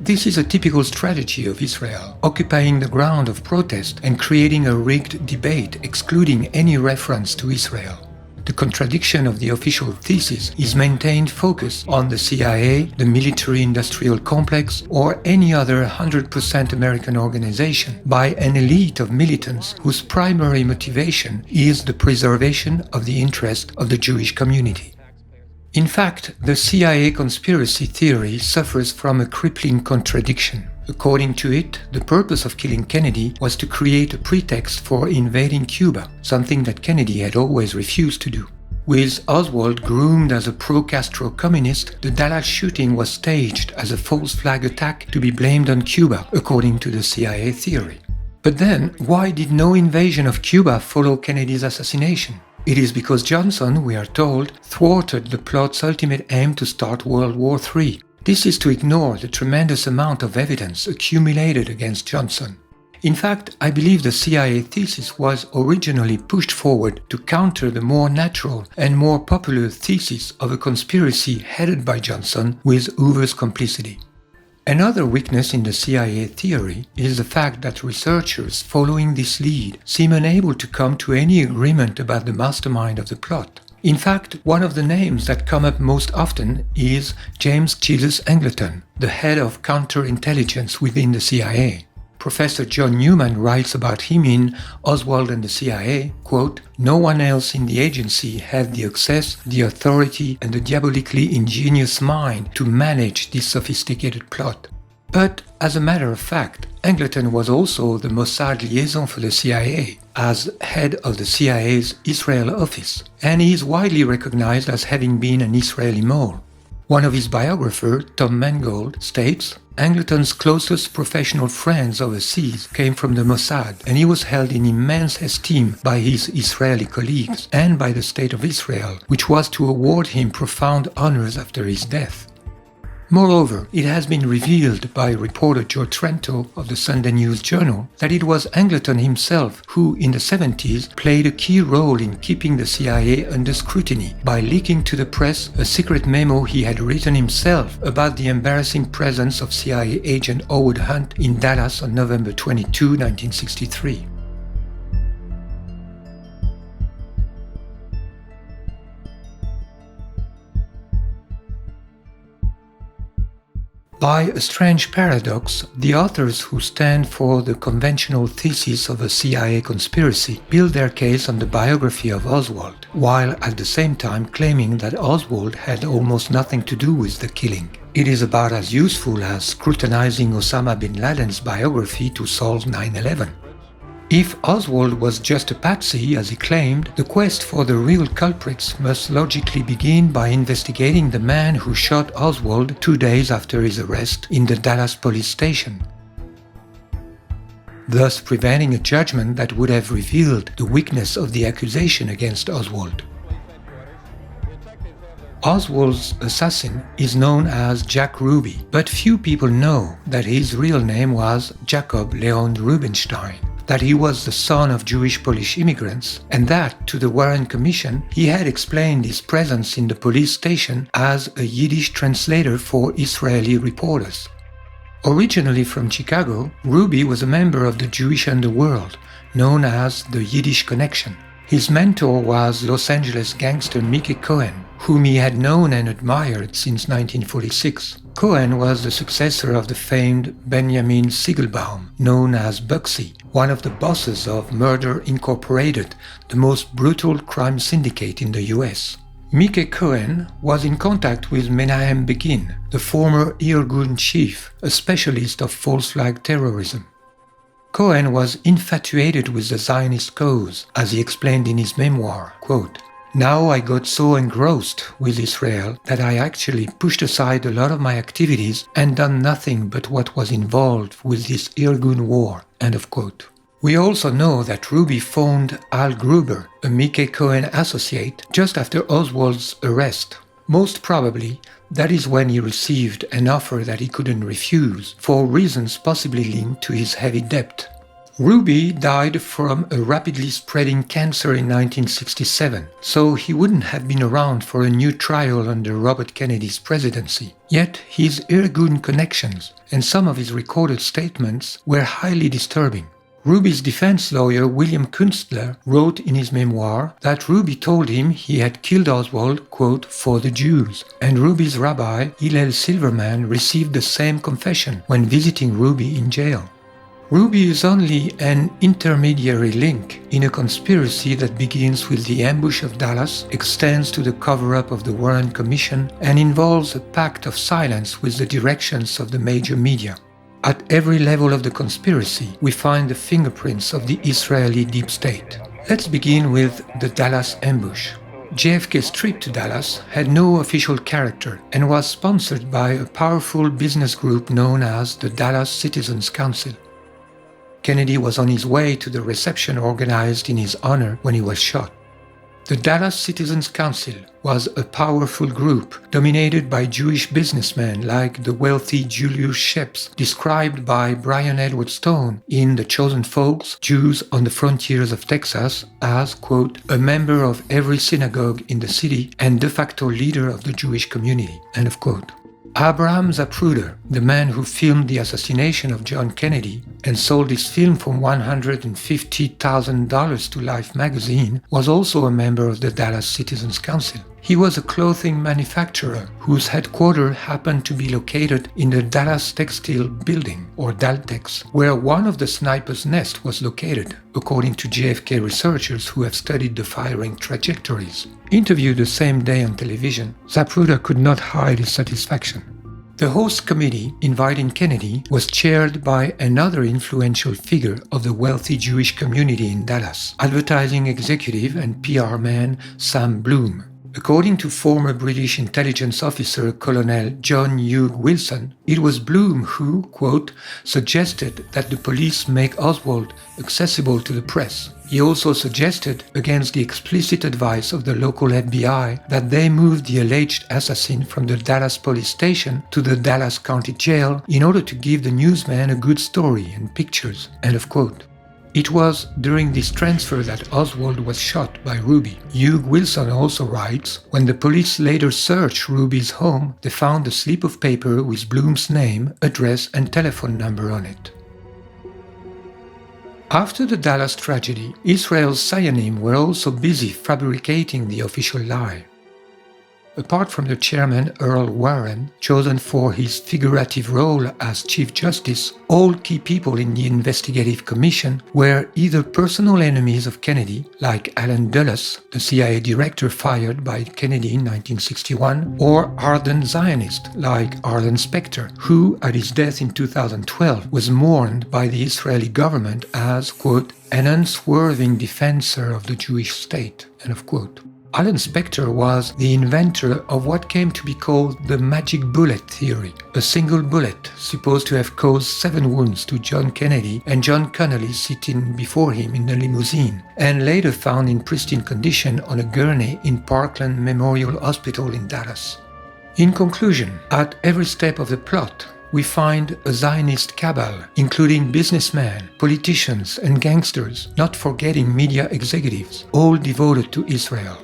This is a typical strategy of Israel, occupying the ground of protest and creating a rigged debate excluding any reference to Israel. The contradiction of the official thesis is maintained focus on the CIA, the military-industrial complex, or any other 100% American organization by an elite of militants whose primary motivation is the preservation of the interest of the Jewish community. In fact, the CIA conspiracy theory suffers from a crippling contradiction. According to it, the purpose of killing Kennedy was to create a pretext for invading Cuba, something that Kennedy had always refused to do. With Oswald groomed as a pro-Castro communist, the Dallas shooting was staged as a false flag attack to be blamed on Cuba, according to the CIA theory. But then, why did no invasion of Cuba follow Kennedy's assassination? It is because Johnson, we are told, thwarted the plot's ultimate aim to start World War III. This is to ignore the tremendous amount of evidence accumulated against Johnson. In fact, I believe the CIA thesis was originally pushed forward to counter the more natural and more popular thesis of a conspiracy headed by Johnson with Hoover's complicity. Another weakness in the CIA theory is the fact that researchers following this lead seem unable to come to any agreement about the mastermind of the plot. In fact, one of the names that come up most often is James Jesus Angleton, the head of counterintelligence within the CIA. Professor John Newman writes about him in Oswald and the CIA, quote, "No one else in the agency had the access, the authority, and the diabolically ingenious mind to manage this sophisticated plot." But, as a matter of fact, Angleton was also the Mossad liaison for the CIA, as head of the CIA's Israel office, and he is widely recognized as having been an Israeli mole. One of his biographers, Tom Mangold, states, Angleton's closest professional friends overseas came from the Mossad, and he was held in immense esteem by his Israeli colleagues and by the State of Israel, which was to award him profound honors after his death. Moreover, it has been revealed by reporter Joe Trento of the Sunday News Journal that it was Angleton himself who, in the 70s, played a key role in keeping the CIA under scrutiny by leaking to the press a secret memo he had written himself about the embarrassing presence of CIA agent Howard Hunt in Dallas on November 22, 1963. By a strange paradox, the authors who stand for the conventional thesis of a CIA conspiracy build their case on the biography of Oswald, while at the same time claiming that Oswald had almost nothing to do with the killing. It is about as useful as scrutinizing Osama bin Laden's biography to solve 9/11. If Oswald was just a patsy, as he claimed, the quest for the real culprits must logically begin by investigating the man who shot Oswald 2 days after his arrest in the Dallas police station, thus preventing a judgment that would have revealed the weakness of the accusation against Oswald. Oswald's assassin is known as Jack Ruby, but few people know that his real name was Jacob Leon Rubinstein, that he was the son of Jewish Polish immigrants, and that, to the Warren Commission, he had explained his presence in the police station as a Yiddish translator for Israeli reporters. Originally from Chicago, Ruby was a member of the Jewish underworld, known as the Yiddish Connection. His mentor was Los Angeles gangster Mickey Cohen, whom he had known and admired since 1946. Cohen was the successor of the famed Benjamin Siegelbaum, known as Bugsy, one of the bosses of Murder Incorporated, the most brutal crime syndicate in the US. Mickey Cohen was in contact with Menahem Begin, the former Irgun chief, a specialist of false flag terrorism. Cohen was infatuated with the Zionist cause, as he explained in his memoir, quote, Now I got so engrossed with Israel that I actually pushed aside a lot of my activities and done nothing but what was involved with this Irgun war." End of quote. We also know that Ruby phoned Al Gruber, a Mickey Cohen associate, just after Oswald's arrest. Most probably, that is when he received an offer that he couldn't refuse, for reasons possibly linked to his heavy debt. Ruby died from a rapidly spreading cancer in 1967, so he wouldn't have been around for a new trial under Robert Kennedy's presidency. Yet his Irgun connections and some of his recorded statements were highly disturbing. Ruby's defense lawyer William Kunstler wrote in his memoir that Ruby told him he had killed Oswald, quote, "for the Jews," and Ruby's rabbi Hillel Silverman received the same confession when visiting Ruby in jail. Ruby is only an intermediary link in a conspiracy that begins with the ambush of Dallas, extends to the cover-up of the Warren Commission, and involves a pact of silence with the directions of the major media. At every level of the conspiracy, we find the fingerprints of the Israeli deep state. Let's begin with the Dallas ambush. JFK's trip to Dallas had no official character and was sponsored by a powerful business group known as the Dallas Citizens Council. Kennedy was on his way to the reception organized in his honor when he was shot. The Dallas Citizens Council was a powerful group dominated by Jewish businessmen like the wealthy Julius Shepps, described by Brian Edward Stone in The Chosen Folks, Jews on the Frontiers of Texas as, quote, "a member of every synagogue in the city and de facto leader of the Jewish community," end of quote. Abraham Zapruder, the man who filmed the assassination of John Kennedy and sold his film for $150,000 to Life magazine, was also a member of the Dallas Citizens Council. He was a clothing manufacturer whose headquarters happened to be located in the Dallas Textile Building, or Daltex, where one of the snipers' nests was located, according to JFK researchers who have studied the firing trajectories. Interviewed the same day on television, Zapruder could not hide his satisfaction. The host committee inviting Kennedy was chaired by another influential figure of the wealthy Jewish community in Dallas, advertising executive and PR man Sam Bloom. According to former British intelligence officer Colonel John Hugh Wilson, it was Bloom who, quote, "suggested that the police make Oswald accessible to the press." He also suggested, against the explicit advice of the local FBI, that they move the alleged assassin from the Dallas police station to the Dallas County Jail in order to give the newsman a good story and pictures, end of quote. It was during this transfer that Oswald was shot by Ruby. Hugh Wilson also writes, when the police later searched Ruby's home, they found a slip of paper with Bloom's name, address and telephone number on it. After the Dallas tragedy, Israel's Zionim were also busy fabricating the official lie. Apart from the chairman Earl Warren, chosen for his figurative role as Chief Justice, all key people in the investigative commission were either personal enemies of Kennedy, like Allen Dulles, the CIA director fired by Kennedy in 1961, or ardent Zionists, like Arlen Specter, who, at his death in 2012, was mourned by the Israeli government as, quote, "an unswerving defender of the Jewish state," end of quote. Arlen Specter was the inventor of what came to be called the magic bullet theory, a single bullet supposed to have caused 7 wounds to John Kennedy and John Connolly sitting before him in the limousine, and later found in pristine condition on a gurney in Parkland Memorial Hospital in Dallas. In conclusion, at every step of the plot, we find a Zionist cabal, including businessmen, politicians, and gangsters, not forgetting media executives, all devoted to Israel.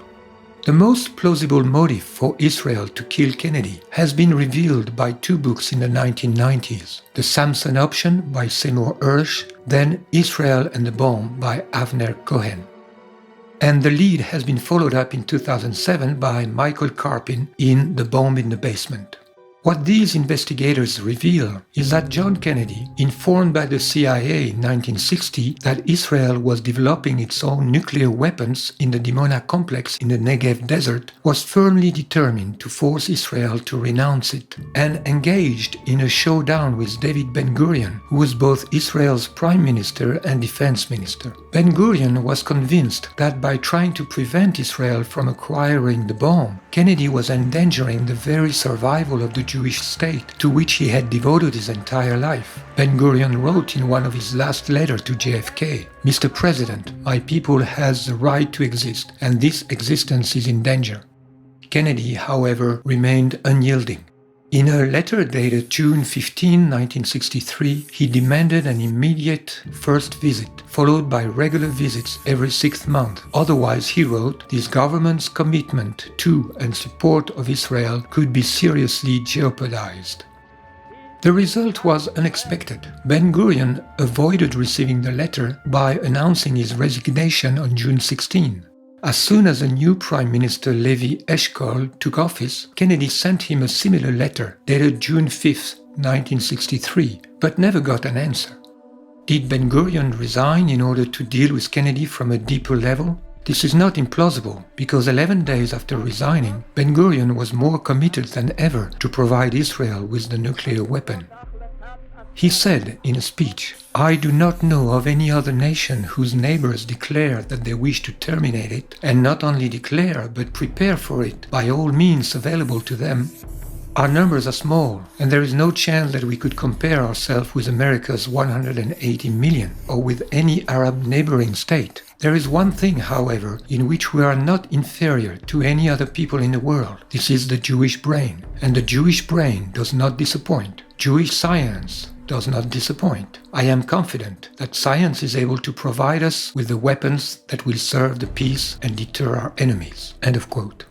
The most plausible motive for Israel to kill Kennedy has been revealed by 2 books in the 1990s, The Samson Option by Seymour Hersh, then Israel and the Bomb by Avner Cohen. And the lead has been followed up in 2007 by Michael Karpin in The Bomb in the Basement. What these investigators reveal is that John Kennedy, informed by the CIA in 1960 that Israel was developing its own nuclear weapons in the Dimona complex in the Negev desert, was firmly determined to force Israel to renounce it, and engaged in a showdown with David Ben-Gurion, who was both Israel's prime minister and defense minister. Ben-Gurion was convinced that by trying to prevent Israel from acquiring the bomb, Kennedy was endangering the very survival of the Jewish state to which he had devoted his entire life. Ben-Gurion wrote in one of his last letters to JFK, "Mr. President, my people has the right to exist, and this existence is in danger." Kennedy, however, remained unyielding. In a letter dated June 15, 1963, he demanded an immediate first visit, followed by regular visits every 6th month. Otherwise, he wrote, this government's commitment to and support of Israel could be seriously jeopardized. The result was unexpected. Ben-Gurion avoided receiving the letter by announcing his resignation on June 16. As soon as a new Prime Minister Levi Eshkol took office, Kennedy sent him a similar letter dated June 5, 1963, but never got an answer. Did Ben-Gurion resign in order to deal with Kennedy from a deeper level? This is not implausible, because 11 days after resigning, Ben-Gurion was more committed than ever to provide Israel with the nuclear weapon. He said in a speech, "I do not know of any other nation whose neighbors declare that they wish to terminate it, and not only declare, but prepare for it by all means available to them. Our numbers are small, and there is no chance that we could compare ourselves with America's 180 million, or with any Arab neighboring state. There is one thing, however, in which we are not inferior to any other people in the world. This is the Jewish brain, and the Jewish brain does not disappoint. Jewish science does not disappoint. I am confident that science is able to provide us with the weapons that will serve the peace and deter our enemies." End of quote.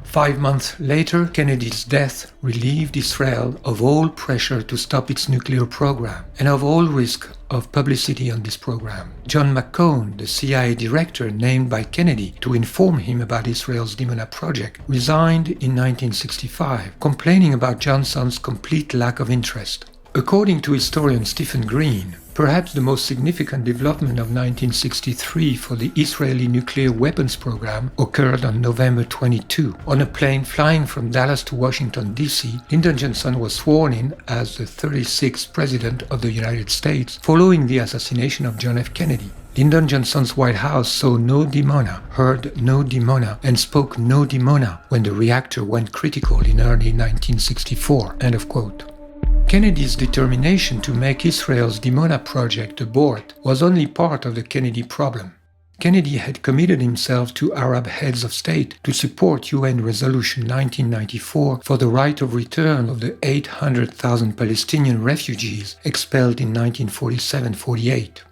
5 months later, Kennedy's death relieved Israel of all pressure to stop its nuclear program and of all risk of publicity on this program. John McCone, the CIA director named by Kennedy to inform him about Israel's Dimona project, resigned in 1965, complaining about Johnson's complete lack of interest. According to historian Stephen Green, perhaps the most significant development of 1963 for the Israeli nuclear weapons program occurred on November 22. On a plane flying from Dallas to Washington, D.C., Lyndon Johnson was sworn in as the 36th President of the United States following the assassination of John F. Kennedy. Lyndon Johnson's White House saw no Dimona, heard no Dimona, and spoke no Dimona when the reactor went critical in early 1964. End of quote. Kennedy's determination to make Israel's Dimona project abort was only part of the Kennedy problem. Kennedy had committed himself to Arab heads of state to support UN Resolution 1994 for the right of return of the 800,000 Palestinian refugees expelled in 1947-48.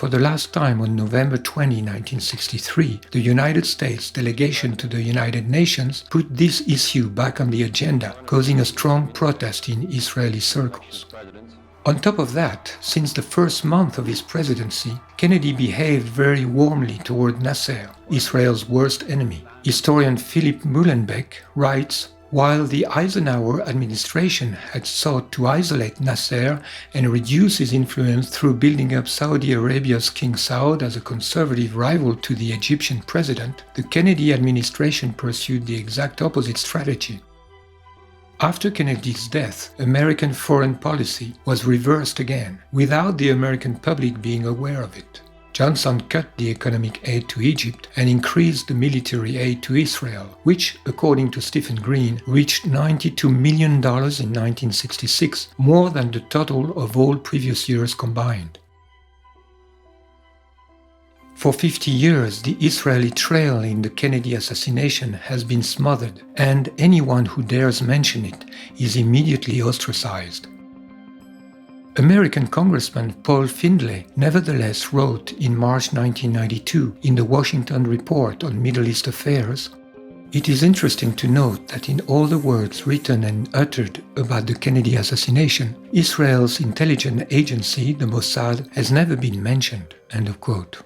For the last time on November 20, 1963, the United States delegation to the United Nations put this issue back on the agenda, causing a strong protest in Israeli circles. On top of that, since the first month of his presidency, Kennedy behaved very warmly toward Nasser, Israel's worst enemy. Historian Philip Muhlenbeck writes, while the Eisenhower administration had sought to isolate Nasser and reduce his influence through building up Saudi Arabia's King Saud as a conservative rival to the Egyptian president, the Kennedy administration pursued the exact opposite strategy. After Kennedy's death, American foreign policy was reversed again, without the American public being aware of it. Johnson cut the economic aid to Egypt and increased the military aid to Israel, which, according to Stephen Green, reached $92 million in 1966, more than the total of all previous years combined. For 50 years, the Israeli trail in the Kennedy assassination has been smothered, and anyone who dares mention it is immediately ostracized. American Congressman Paul Findlay nevertheless wrote in March 1992 in the Washington Report on Middle East Affairs, "It is interesting to note that in all the words written and uttered about the Kennedy assassination, Israel's intelligence agency, the Mossad, has never been mentioned." End of quote.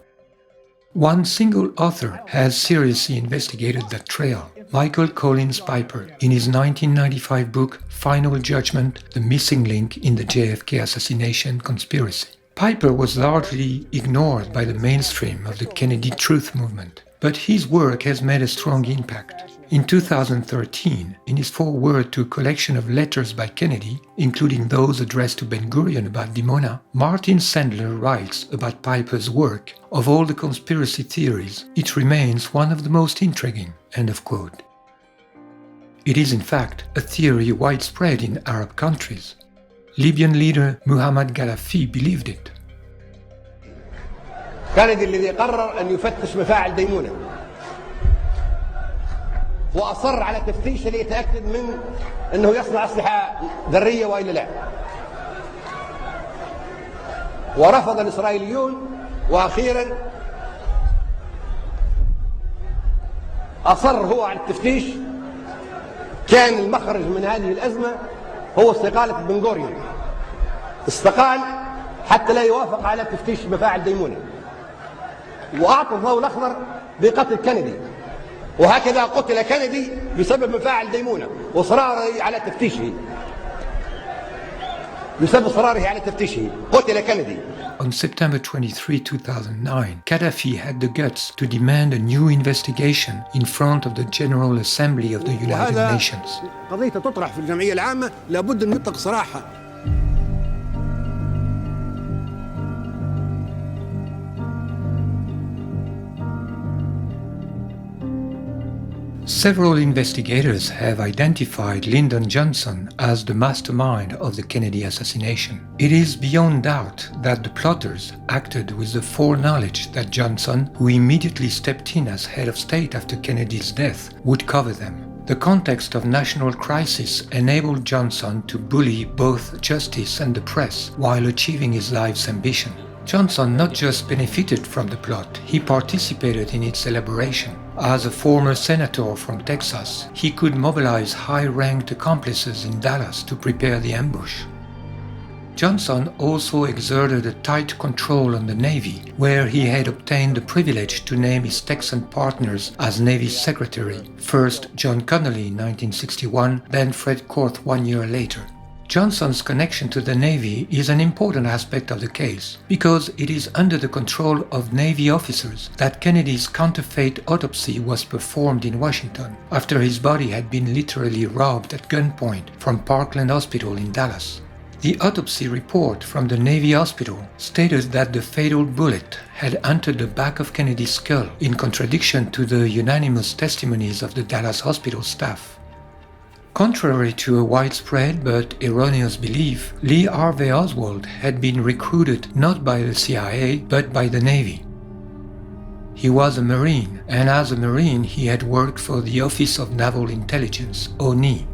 One single author has seriously investigated that trail, Michael Collins Piper, in his 1995 book Final Judgment, The Missing Link in the JFK Assassination Conspiracy. Piper was largely ignored by the mainstream of the Kennedy Truth Movement, but his work has made a strong impact. In 2013, in his foreword to a collection of letters by Kennedy, including those addressed to Ben-Gurion about Dimona, Martin Sandler writes about Piper's work, "Of all the conspiracy theories, it remains one of the most intriguing." End of quote. It is in fact a theory widespread in Arab countries. Libyan leader Muhammad Gaddafi believed it. كندي الذي قرر أن يفتش مفاعل ديمونة وأصر على تفتيشه ليتأكد من أنه يصنع أسلحة ذرية وإلا لا، ورفض الإسرائيليون، وأخيرا أصر هو على التفتيش. كان المخرج من هذه الأزمة هو استقالة بن غوريون، استقال حتى لا يوافق على تفتيش مفاعل ديمونة، وأعطى الضوء الأخضر بقتل كندي، وهكذا قتل كندي بسبب مفاعل ديمونة وإصراره على تفتيشه. بسبب إصراره على تفتيشه قتل كندي. On September 23, 2009, Gaddafi had the guts to demand a new investigation in front of the General Assembly of the United Nations. قضية تطرح في الجمعية العامة لابد أن نطلق صراحة. Several investigators have identified Lyndon Johnson as the mastermind of the Kennedy assassination. It is beyond doubt that the plotters acted with the foreknowledge that Johnson, who immediately stepped in as head of state after Kennedy's death, would cover them. The context of national crisis enabled Johnson to bully both justice and the press while achieving his life's ambition. Johnson not just benefited from the plot, he participated in its elaboration. As a former senator from Texas, he could mobilize high-ranked accomplices in Dallas to prepare the ambush. Johnson also exerted a tight control on the Navy, where he had obtained the privilege to name his Texan partners as Navy Secretary, first John Connolly in 1961, then Fred Korth 1 year later. Johnson's connection to the Navy is an important aspect of the case, because it is under the control of Navy officers that Kennedy's counterfeit autopsy was performed in Washington, after his body had been literally robbed at gunpoint from Parkland Hospital in Dallas. The autopsy report from the Navy hospital stated that the fatal bullet had entered the back of Kennedy's skull, in contradiction to the unanimous testimonies of the Dallas hospital staff. Contrary to a widespread but erroneous belief, Lee Harvey Oswald had been recruited not by the CIA but by the Navy. He was a Marine, and as a Marine he had worked for the Office of Naval Intelligence, ONI.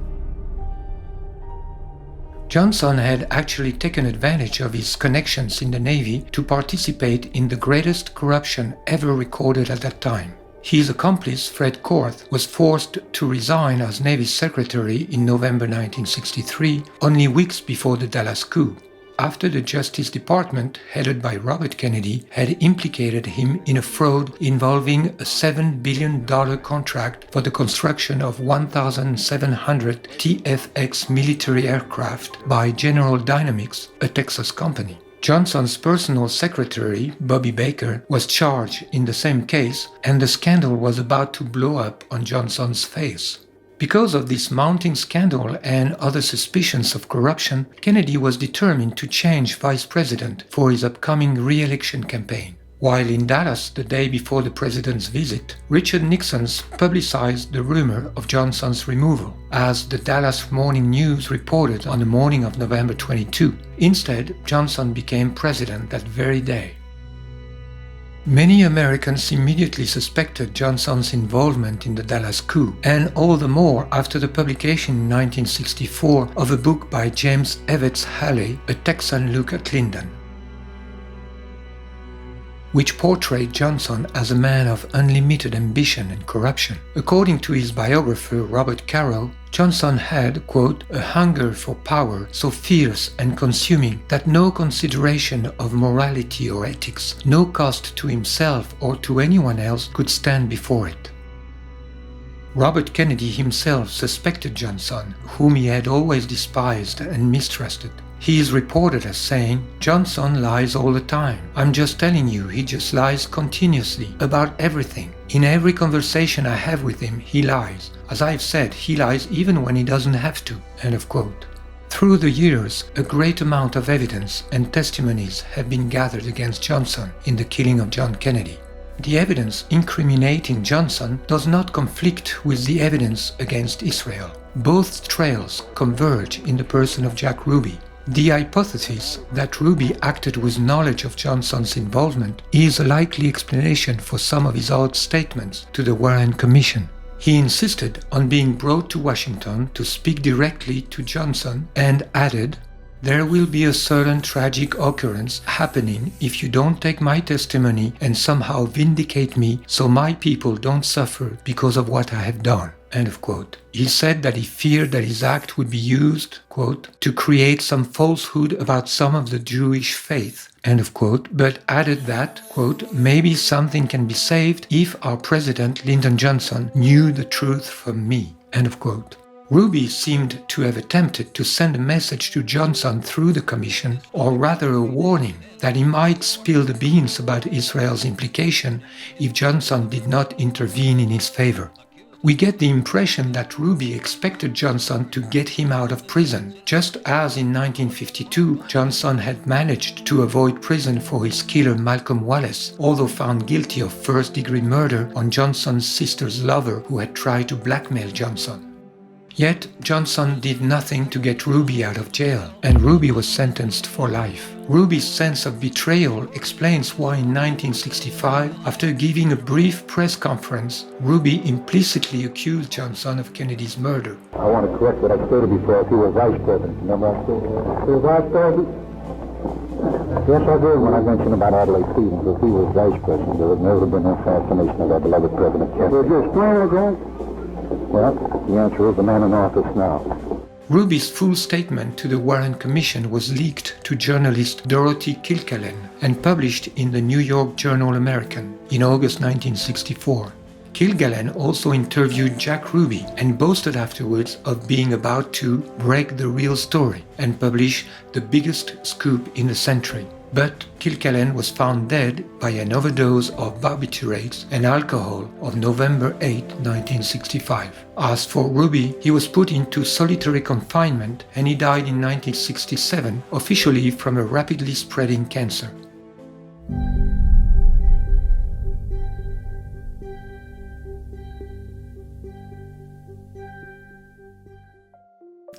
Johnson had actually taken advantage of his connections in the Navy to participate in the greatest corruption ever recorded at that time. His accomplice, Fred Korth, was forced to resign as Navy Secretary in November 1963, only weeks before the Dallas coup, after the Justice Department, headed by Robert Kennedy, had implicated him in a fraud involving a $7 billion contract for the construction of 1,700 TFX military aircraft by General Dynamics, a Texas company. Johnson's personal secretary, Bobby Baker, was charged in the same case, and the scandal was about to blow up on Johnson's face. Because of this mounting scandal and other suspicions of corruption, Kennedy was determined to change vice president for his upcoming re-election campaign. While in Dallas the day before the president's visit, Richard Nixon publicized the rumor of Johnson's removal, as the Dallas Morning News reported on the morning of November 22. Instead, Johnson became president that very day. Many Americans immediately suspected Johnson's involvement in the Dallas coup, and all the more after the publication in 1964 of a book by James Evetts Haley, A Texan Look at Lyndon, which portrayed Johnson as a man of unlimited ambition and corruption. According to his biographer Robert Caro, Johnson had, quote, a hunger for power so fierce and consuming that no consideration of morality or ethics, no cost to himself or to anyone else could stand before it. Robert Kennedy himself suspected Johnson, whom he had always despised and mistrusted. He is reported as saying, "Johnson lies all the time. I'm just telling you, he just lies continuously about everything. In every conversation I have with him, he lies. As I've said, he lies even when he doesn't have to." End of quote. Through the years, a great amount of evidence and testimonies have been gathered against Johnson in the killing of John Kennedy. The evidence incriminating Johnson does not conflict with the evidence against Israel. Both trails converge in the person of Jack Ruby. The hypothesis that Ruby acted with knowledge of Johnson's involvement is a likely explanation for some of his odd statements to the Warren Commission. He insisted on being brought to Washington to speak directly to Johnson and added, "There will be a certain tragic occurrence happening if you don't take my testimony and somehow vindicate me so my people don't suffer because of what I have done." End of quote. He said that he feared that his act would be used, quote, to create some falsehood about some of the Jewish faith, end of quote, but added that, quote, "maybe something can be saved if our president, Lyndon Johnson, knew the truth from me," end of quote. Ruby seemed to have attempted to send a message to Johnson through the commission, or rather a warning that he might spill the beans about Israel's implication if Johnson did not intervene in his favor. We get the impression that Ruby expected Johnson to get him out of prison, just as in 1952 Johnson had managed to avoid prison for his killer Malcolm Wallace, although found guilty of first-degree murder on Johnson's sister's lover who had tried to blackmail Johnson. Yet Johnson did nothing to get Ruby out of jail, and Ruby was sentenced for life. Ruby's sense of betrayal explains why in 1965, after giving a brief press conference, Ruby implicitly accused Johnson of Kennedy's murder. I want to correct what I stated before. He was vice president. Remember I said he was vice president? Yes, I did when I mentioned about Adlai Stevens, because he was vice president. There had never been an assassination of our beloved President Kennedy. Did you explain it, Grant? Well, the answer is the man in office now. Ruby's full statement to the Warren Commission was leaked to journalist Dorothy Kilgallen and published in the New York Journal-American in August 1964. Kilgallen also interviewed Jack Ruby and boasted afterwards of being about to break the real story and publish the biggest scoop in the century. But Kilgallen was found dead by an overdose of barbiturates and alcohol on November 8, 1965. As for Ruby, he was put into solitary confinement and he died in 1967, officially from a rapidly spreading cancer.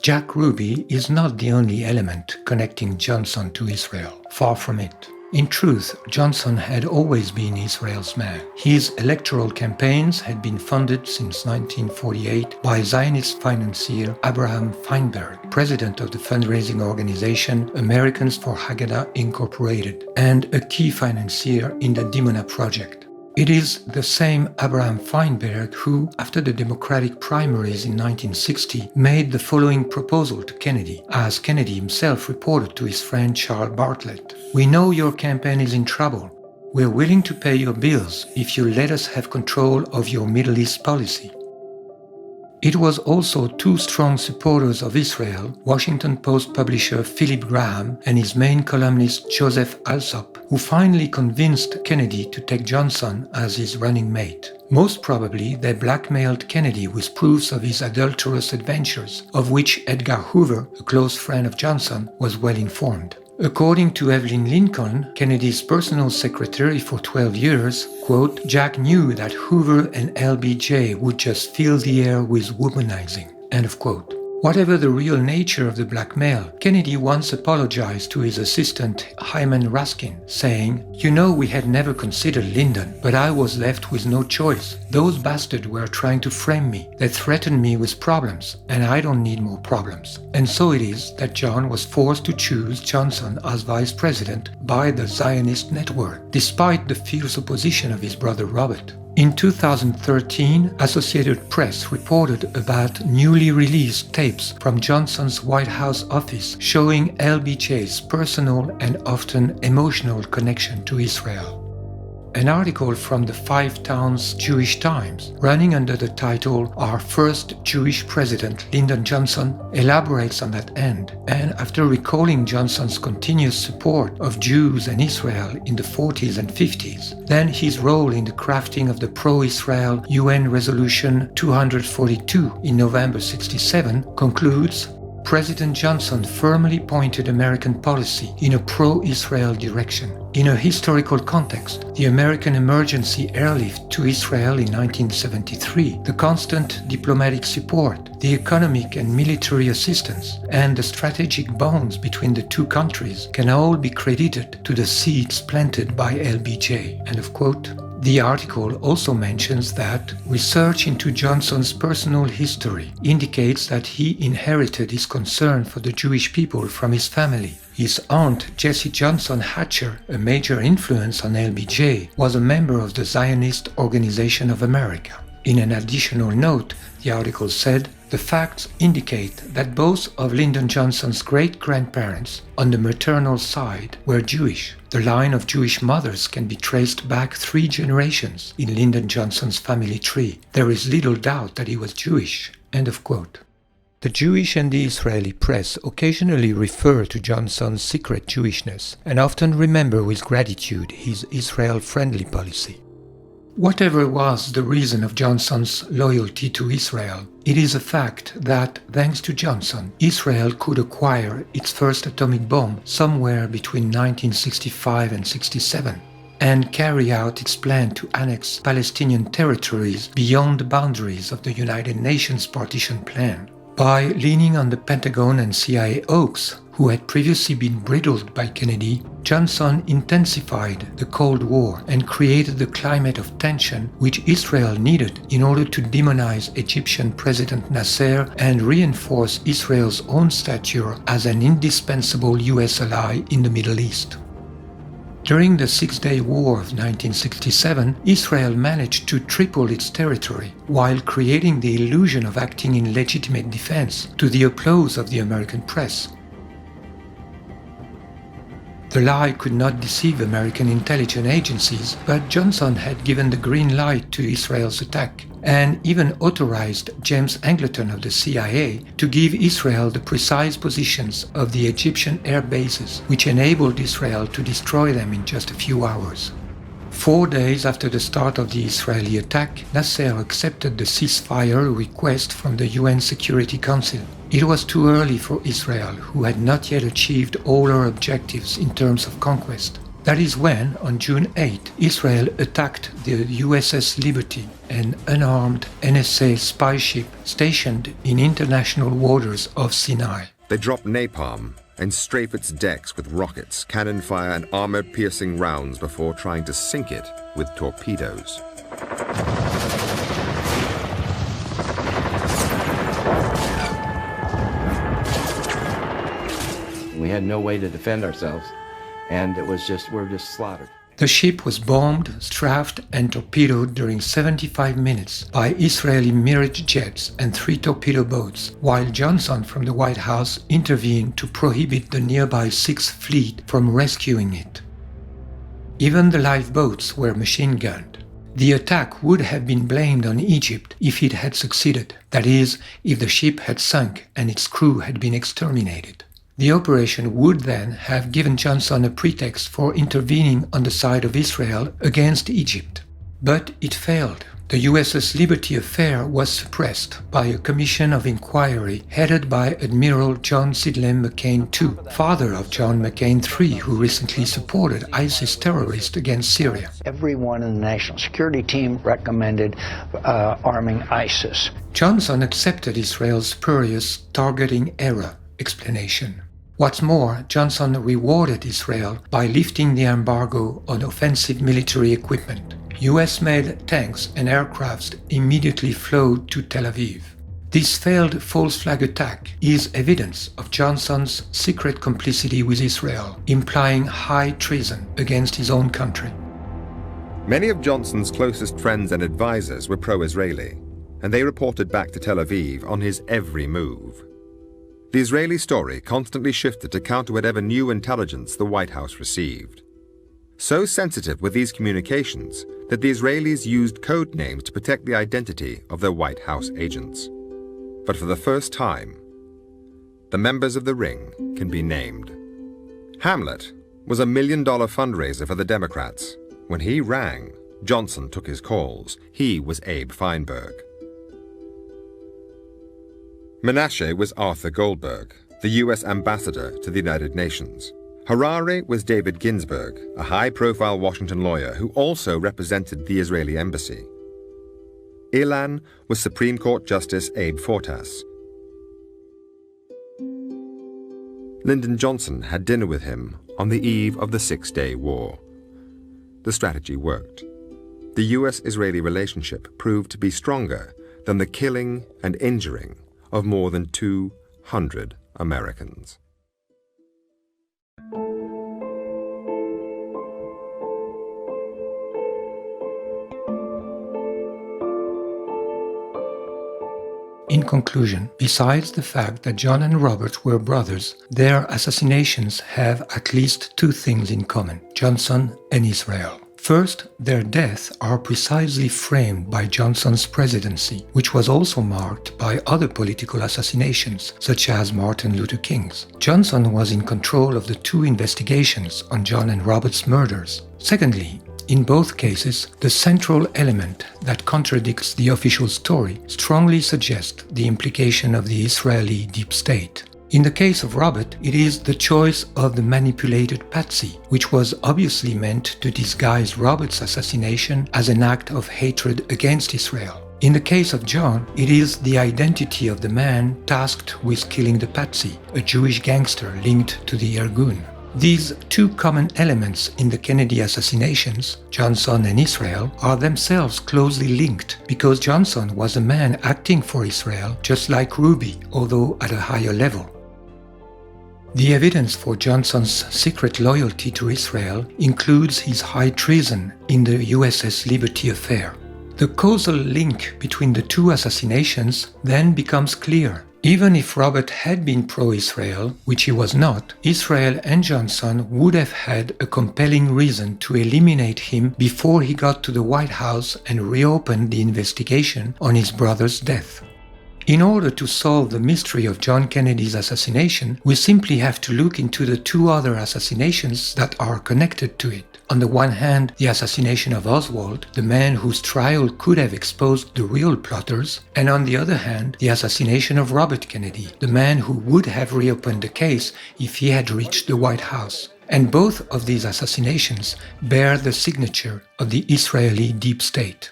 Jack Ruby is not the only element connecting Johnson to Israel. Far from it. In truth, Johnson had always been Israel's man. His electoral campaigns had been funded since 1948 by Zionist financier Abraham Feinberg, president of the fundraising organization Americans for Haggadah Incorporated, and a key financier in the Dimona project. It is the same Abraham Feinberg who, after the Democratic primaries in 1960, made the following proposal to Kennedy, as Kennedy himself reported to his friend Charles Bartlett. "We know your campaign is in trouble. We're willing to pay your bills if you let us have control of your Middle East policy." It was also two strong supporters of Israel, Washington Post publisher Philip Graham and his main columnist Joseph Alsop, who finally convinced Kennedy to take Johnson as his running mate. Most probably, they blackmailed Kennedy with proofs of his adulterous adventures, of which Edgar Hoover, a close friend of Johnson, was well informed. According to Evelyn Lincoln, Kennedy's personal secretary for 12 years, quote, "Jack knew that Hoover and LBJ would just fill the air with womanizing," end of quote. Whatever the real nature of the blackmail, Kennedy once apologized to his assistant Hyman Raskin, saying, "You know, we had never considered Lyndon, but I was left with no choice. Those bastards were trying to frame me. They threatened me with problems, and I don't need more problems." And so it is that John was forced to choose Johnson as vice president by the Zionist network, despite the fierce opposition of his brother Robert. In 2013, Associated Press reported about newly released tapes from Johnson's White House office showing LBJ's personal and often emotional connection to Israel. An article from the Five Towns Jewish Times, running under the title Our First Jewish President, Lyndon Johnson, elaborates on that end, and after recalling Johnson's continuous support of Jews and Israel in the 40s and 50s, then his role in the crafting of the pro-Israel UN Resolution 242 in November 67, concludes, President Johnson firmly pointed American policy in a pro-Israel direction. In a historical context, the American emergency airlift to Israel in 1973, the constant diplomatic support, the economic and military assistance, and the strategic bonds between the two countries can all be credited to the seeds planted by LBJ. End of quote. The article also mentions that research into Johnson's personal history indicates that he inherited his concern for the Jewish people from his family. His aunt, Jessie Johnson Hatcher, a major influence on LBJ, was a member of the Zionist Organization of America. In an additional note, the article said, the facts indicate that both of Lyndon Johnson's great-grandparents on the maternal side were Jewish. The line of Jewish mothers can be traced back 3 generations in Lyndon Johnson's family tree. There is little doubt that he was Jewish. End of quote. The Jewish and the Israeli press occasionally refer to Johnson's secret Jewishness and often remember with gratitude his Israel-friendly policy. Whatever was the reason of Johnson's loyalty to Israel, it is a fact that, thanks to Johnson, Israel could acquire its first atomic bomb somewhere between 1965 and 67, and carry out its plan to annex Palestinian territories beyond the boundaries of the United Nations partition plan. By leaning on the Pentagon and CIA hawks, who had previously been bridled by Kennedy, Johnson intensified the Cold War and created the climate of tension which Israel needed in order to demonize Egyptian President Nasser and reinforce Israel's own stature as an indispensable US ally in the Middle East. During the Six-Day War of 1967, Israel managed to triple its territory while creating the illusion of acting in legitimate defense to the applause of the American press. The lie could not deceive American intelligence agencies, but Johnson had given the green light to Israel's attack, and even authorized James Angleton of the CIA to give Israel the precise positions of the Egyptian air bases, which enabled Israel to destroy them in just a few hours. 4 days after the start of the Israeli attack, Nasser accepted the ceasefire request from the UN Security Council. It was too early for Israel, who had not yet achieved all her objectives in terms of conquest. That is when, on June 8, Israel attacked the USS Liberty, an unarmed NSA spy ship stationed in international waters of Sinai. They drop napalm and strafe its decks with rockets, cannon fire, and armor-piercing rounds before trying to sink it with torpedoes. We had no way to defend ourselves, and we're just slaughtered. The ship was bombed, strafed, and torpedoed during 75 minutes by Israeli Mirage jets and 3 torpedo boats, while Johnson from the White House intervened to prohibit the nearby 6th Fleet from rescuing it. Even the lifeboats were machine-gunned. The attack would have been blamed on Egypt if it had succeeded, that is, if the ship had sunk and its crew had been exterminated. The operation would then have given Johnson a pretext for intervening on the side of Israel against Egypt. But it failed. The USS Liberty affair was suppressed by a commission of inquiry headed by Admiral John Sidney McCain II, father of John McCain III, who recently supported ISIS terrorists against Syria. Everyone in the national security team recommended arming ISIS. Johnson accepted Israel's spurious targeting error explanation. What's more, Johnson rewarded Israel by lifting the embargo on offensive military equipment. US-made tanks and aircrafts immediately flowed to Tel Aviv. This failed false flag attack is evidence of Johnson's secret complicity with Israel, implying high treason against his own country. Many of Johnson's closest friends and advisors were pro-Israeli, and they reported back to Tel Aviv on his every move. The Israeli story constantly shifted to counter whatever new intelligence the White House received. So sensitive were these communications that the Israelis used code names to protect the identity of their White House agents. But for the first time, the members of the ring can be named. Hamlet was $1 million fundraiser for the Democrats. When he rang, Johnson took his calls. He was Abe Feinberg. Menashe was Arthur Goldberg, the U.S. ambassador to the United Nations. Harare was David Ginsburg, a high-profile Washington lawyer who also represented the Israeli embassy. Ilan was Supreme Court Justice Abe Fortas. Lyndon Johnson had dinner with him on the eve of the Six-Day War. The strategy worked. The U.S.-Israeli relationship proved to be stronger than the killing and injuring of more than 200 Americans. In conclusion, besides the fact that John and Robert were brothers, their assassinations have at least two things in common: Johnson and Israel. First, their deaths are precisely framed by Johnson's presidency, which was also marked by other political assassinations, such as Martin Luther King's. Johnson was in control of the two investigations on John and Robert's murders. Secondly, in both cases, the central element that contradicts the official story strongly suggests the implication of the Israeli deep state. In the case of Robert, it is the choice of the manipulated patsy, which was obviously meant to disguise Robert's assassination as an act of hatred against Israel. In the case of John, it is the identity of the man tasked with killing the patsy, a Jewish gangster linked to the Irgun. These two common elements in the Kennedy assassinations, Johnson and Israel, are themselves closely linked because Johnson was a man acting for Israel just like Ruby, although at a higher level. The evidence for Johnson's secret loyalty to Israel includes his high treason in the USS Liberty affair. The causal link between the two assassinations then becomes clear. Even if Robert had been pro-Israel, which he was not, Israel and Johnson would have had a compelling reason to eliminate him before he got to the White House and reopened the investigation on his brother's death. In order to solve the mystery of John Kennedy's assassination, we simply have to look into the two other assassinations that are connected to it. On the one hand, the assassination of Oswald, the man whose trial could have exposed the real plotters, and on the other hand, the assassination of Robert Kennedy, the man who would have reopened the case if he had reached the White House. And both of these assassinations bear the signature of the Israeli deep state.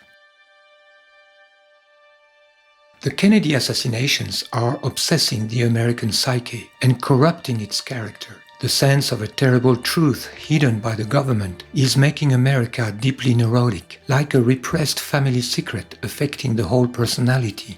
The Kennedy assassinations are obsessing the American psyche and corrupting its character. The sense of a terrible truth hidden by the government is making America deeply neurotic, like a repressed family secret affecting the whole personality.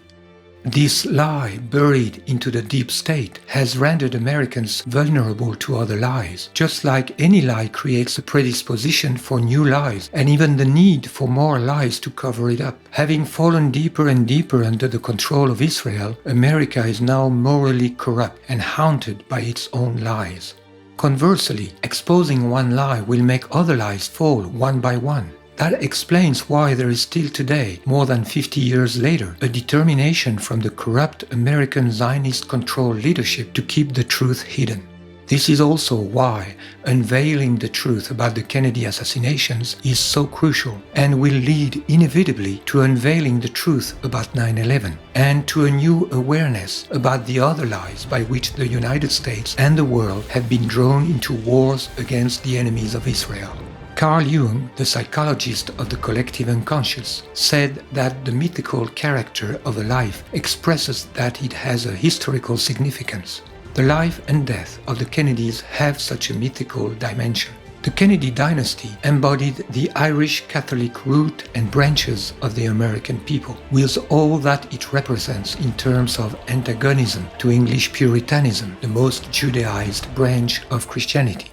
This lie, buried into the deep state, has rendered Americans vulnerable to other lies, just like any lie creates a predisposition for new lies and even the need for more lies to cover it up. Having fallen deeper and deeper under the control of Israel, America is now morally corrupt and haunted by its own lies. Conversely, exposing one lie will make other lies fall one by one. That explains why there is still today, more than 50 years later, a determination from the corrupt American Zionist-controlled leadership to keep the truth hidden. This is also why unveiling the truth about the Kennedy assassinations is so crucial and will lead inevitably to unveiling the truth about 9/11 and to a new awareness about the other lies by which the United States and the world have been drawn into wars against the enemies of Israel. Carl Jung, the psychologist of the collective unconscious, said that the mythical character of a life expresses that it has a historical significance. The life and death of the Kennedys have such a mythical dimension. The Kennedy dynasty embodied the Irish Catholic root and branches of the American people, with all that it represents in terms of antagonism to English Puritanism, the most Judaized branch of Christianity.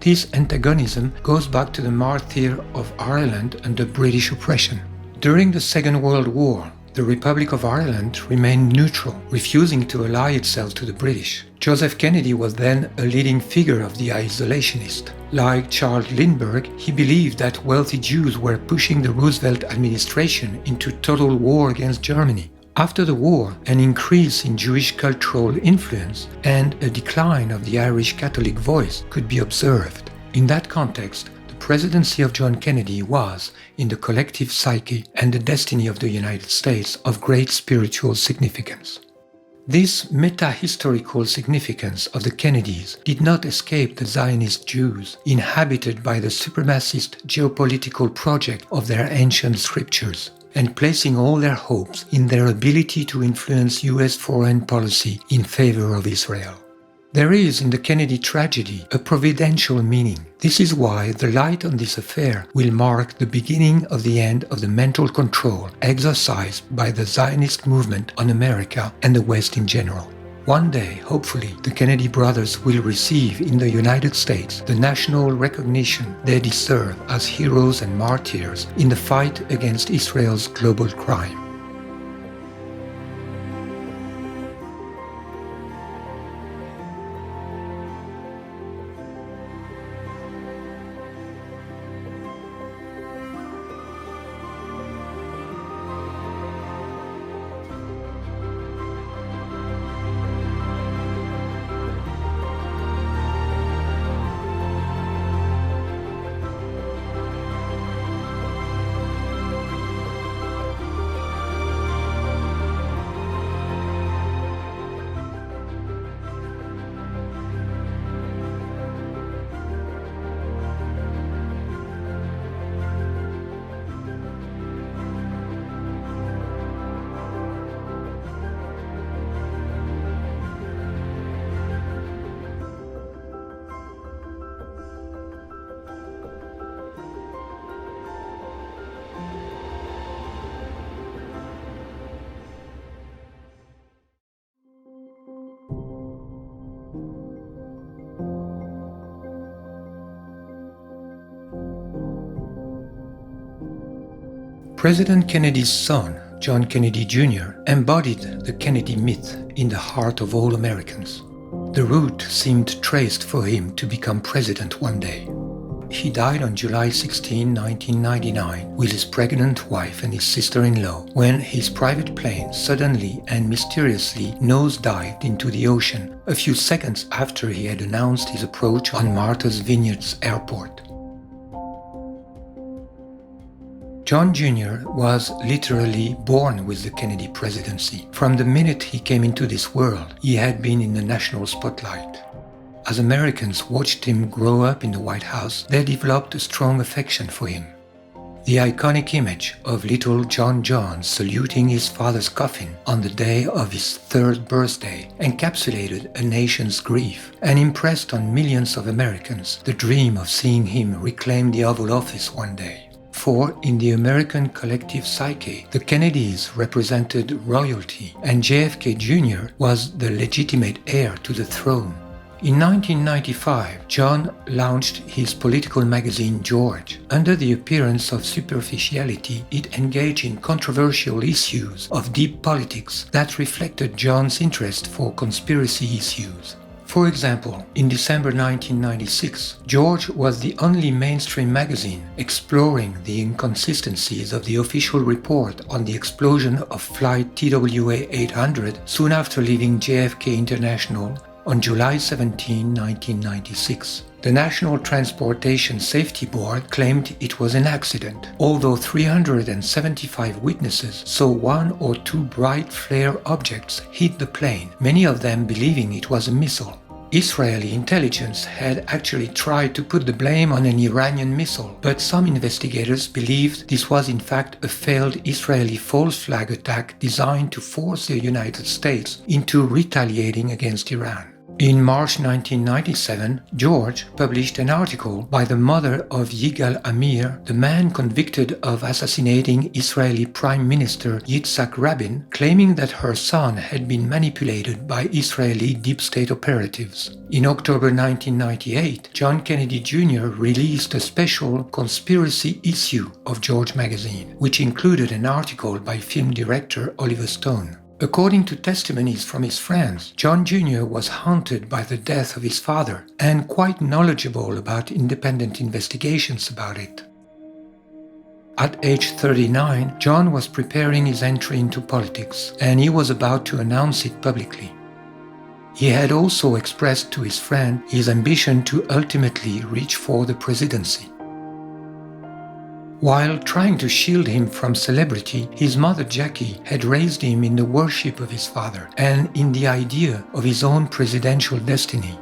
This antagonism goes back to the martyr of Ireland under British oppression. During the Second World War, the Republic of Ireland remained neutral, refusing to ally itself to the British. Joseph Kennedy was then a leading figure of the isolationist. Like Charles Lindbergh, he believed that wealthy Jews were pushing the Roosevelt administration into total war against Germany. After the war, an increase in Jewish cultural influence and a decline of the Irish Catholic voice could be observed. In that context, the presidency of John Kennedy was, in the collective psyche and the destiny of the United States, of great spiritual significance. This meta-historical significance of the Kennedys did not escape the Zionist Jews, inhabited by the supremacist geopolitical project of their ancient scriptures, and placing all their hopes in their ability to influence US foreign policy in favor of Israel. There is in the Kennedy tragedy a providential meaning. This is why the light on this affair will mark the beginning of the end of the mental control exercised by the Zionist movement on America and the West in general. One day, hopefully, the Kennedy brothers will receive in the United States the national recognition they deserve as heroes and martyrs in the fight against Israel's global crime. President Kennedy's son, John Kennedy Jr., embodied the Kennedy myth in the heart of all Americans. The route seemed traced for him to become president one day. He died on July 16, 1999, with his pregnant wife and his sister-in-law, when his private plane suddenly and mysteriously nosedived into the ocean a few seconds after he had announced his approach on Martha's Vineyards Airport. John Jr. was literally born with the Kennedy presidency. From the minute he came into this world, he had been in the national spotlight. As Americans watched him grow up in the White House, they developed a strong affection for him. The iconic image of little John John saluting his father's coffin on the day of his 3rd birthday encapsulated a nation's grief and impressed on millions of Americans the dream of seeing him reclaim the Oval Office one day. For in the American collective psyche, the Kennedys represented royalty and JFK Jr. was the legitimate heir to the throne. In 1995, John launched his political magazine George. Under the appearance of superficiality, it engaged in controversial issues of deep politics that reflected John's interest for conspiracy issues. For example, in December 1996, George was the only mainstream magazine exploring the inconsistencies of the official report on the explosion of flight TWA 800 soon after leaving JFK International on July 17, 1996. The National Transportation Safety Board claimed it was an accident, although 375 witnesses saw 1 or 2 bright flare objects hit the plane, many of them believing it was a missile. Israeli intelligence had actually tried to put the blame on an Iranian missile, but some investigators believed this was in fact a failed Israeli false flag attack designed to force the United States into retaliating against Iran. In March 1997, George published an article by the mother of Yigal Amir, the man convicted of assassinating Israeli Prime Minister Yitzhak Rabin, claiming that her son had been manipulated by Israeli deep state operatives. In October 1998, John Kennedy Jr. released a special conspiracy issue of George magazine, which included an article by film director Oliver Stone. According to testimonies from his friends, John Jr. was haunted by the death of his father and quite knowledgeable about independent investigations about it. At age 39, John was preparing his entry into politics, and he was about to announce it publicly. He had also expressed to his friend his ambition to ultimately reach for the presidency. While trying to shield him from celebrity, his mother Jackie had raised him in the worship of his father and in the idea of his own presidential destiny.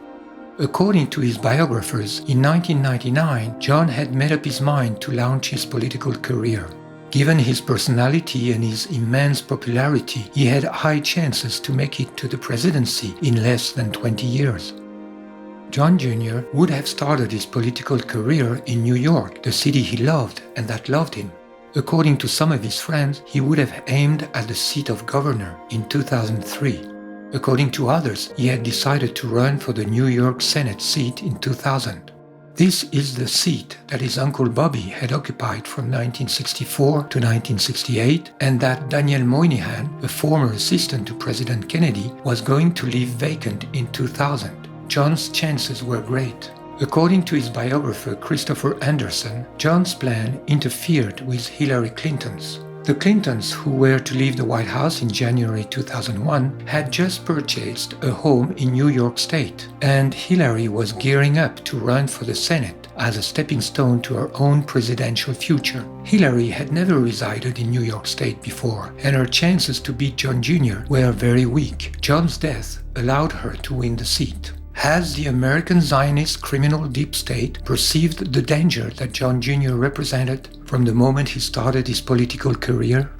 According to his biographers, in 1999, John had made up his mind to launch his political career. Given his personality and his immense popularity, he had high chances to make it to the presidency in less than 20 years. John Jr. would have started his political career in New York, the city he loved and that loved him. According to some of his friends, he would have aimed at the seat of governor in 2003. According to others, he had decided to run for the New York Senate seat in 2000. This is the seat that his uncle Bobby had occupied from 1964 to 1968, and that Daniel Moynihan, a former assistant to President Kennedy, was going to leave vacant in 2000. John's chances were great. According to his biographer Christopher Anderson, John's plan interfered with Hillary Clinton's. The Clintons, who were to leave the White House in January 2001, had just purchased a home in New York State, and Hillary was gearing up to run for the Senate as a stepping stone to her own presidential future. Hillary had never resided in New York State before, and her chances to beat John Jr. were very weak. John's death allowed her to win the seat. Has the American Zionist criminal deep state perceived the danger that John Jr. represented from the moment he started his political career?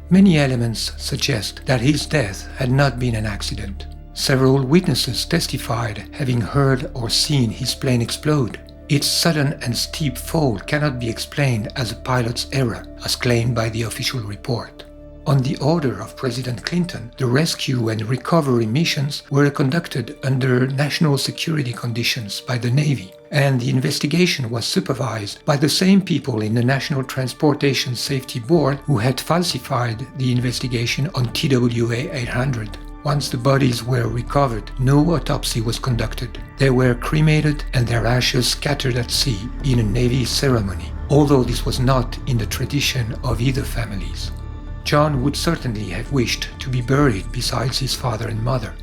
Many elements suggest that his death had not been an accident. Several witnesses testified having heard or seen his plane explode. Its sudden and steep fall cannot be explained as a pilot's error, as claimed by the official report. On the order of President Clinton, the rescue and recovery missions were conducted under national security conditions by the Navy, and the investigation was supervised by the same people in the National Transportation Safety Board who had falsified the investigation on TWA 800. Once the bodies were recovered, no autopsy was conducted. They were cremated and their ashes scattered at sea in a Navy ceremony, although this was not in the tradition of either families. John would certainly have wished to be buried beside his father and mother.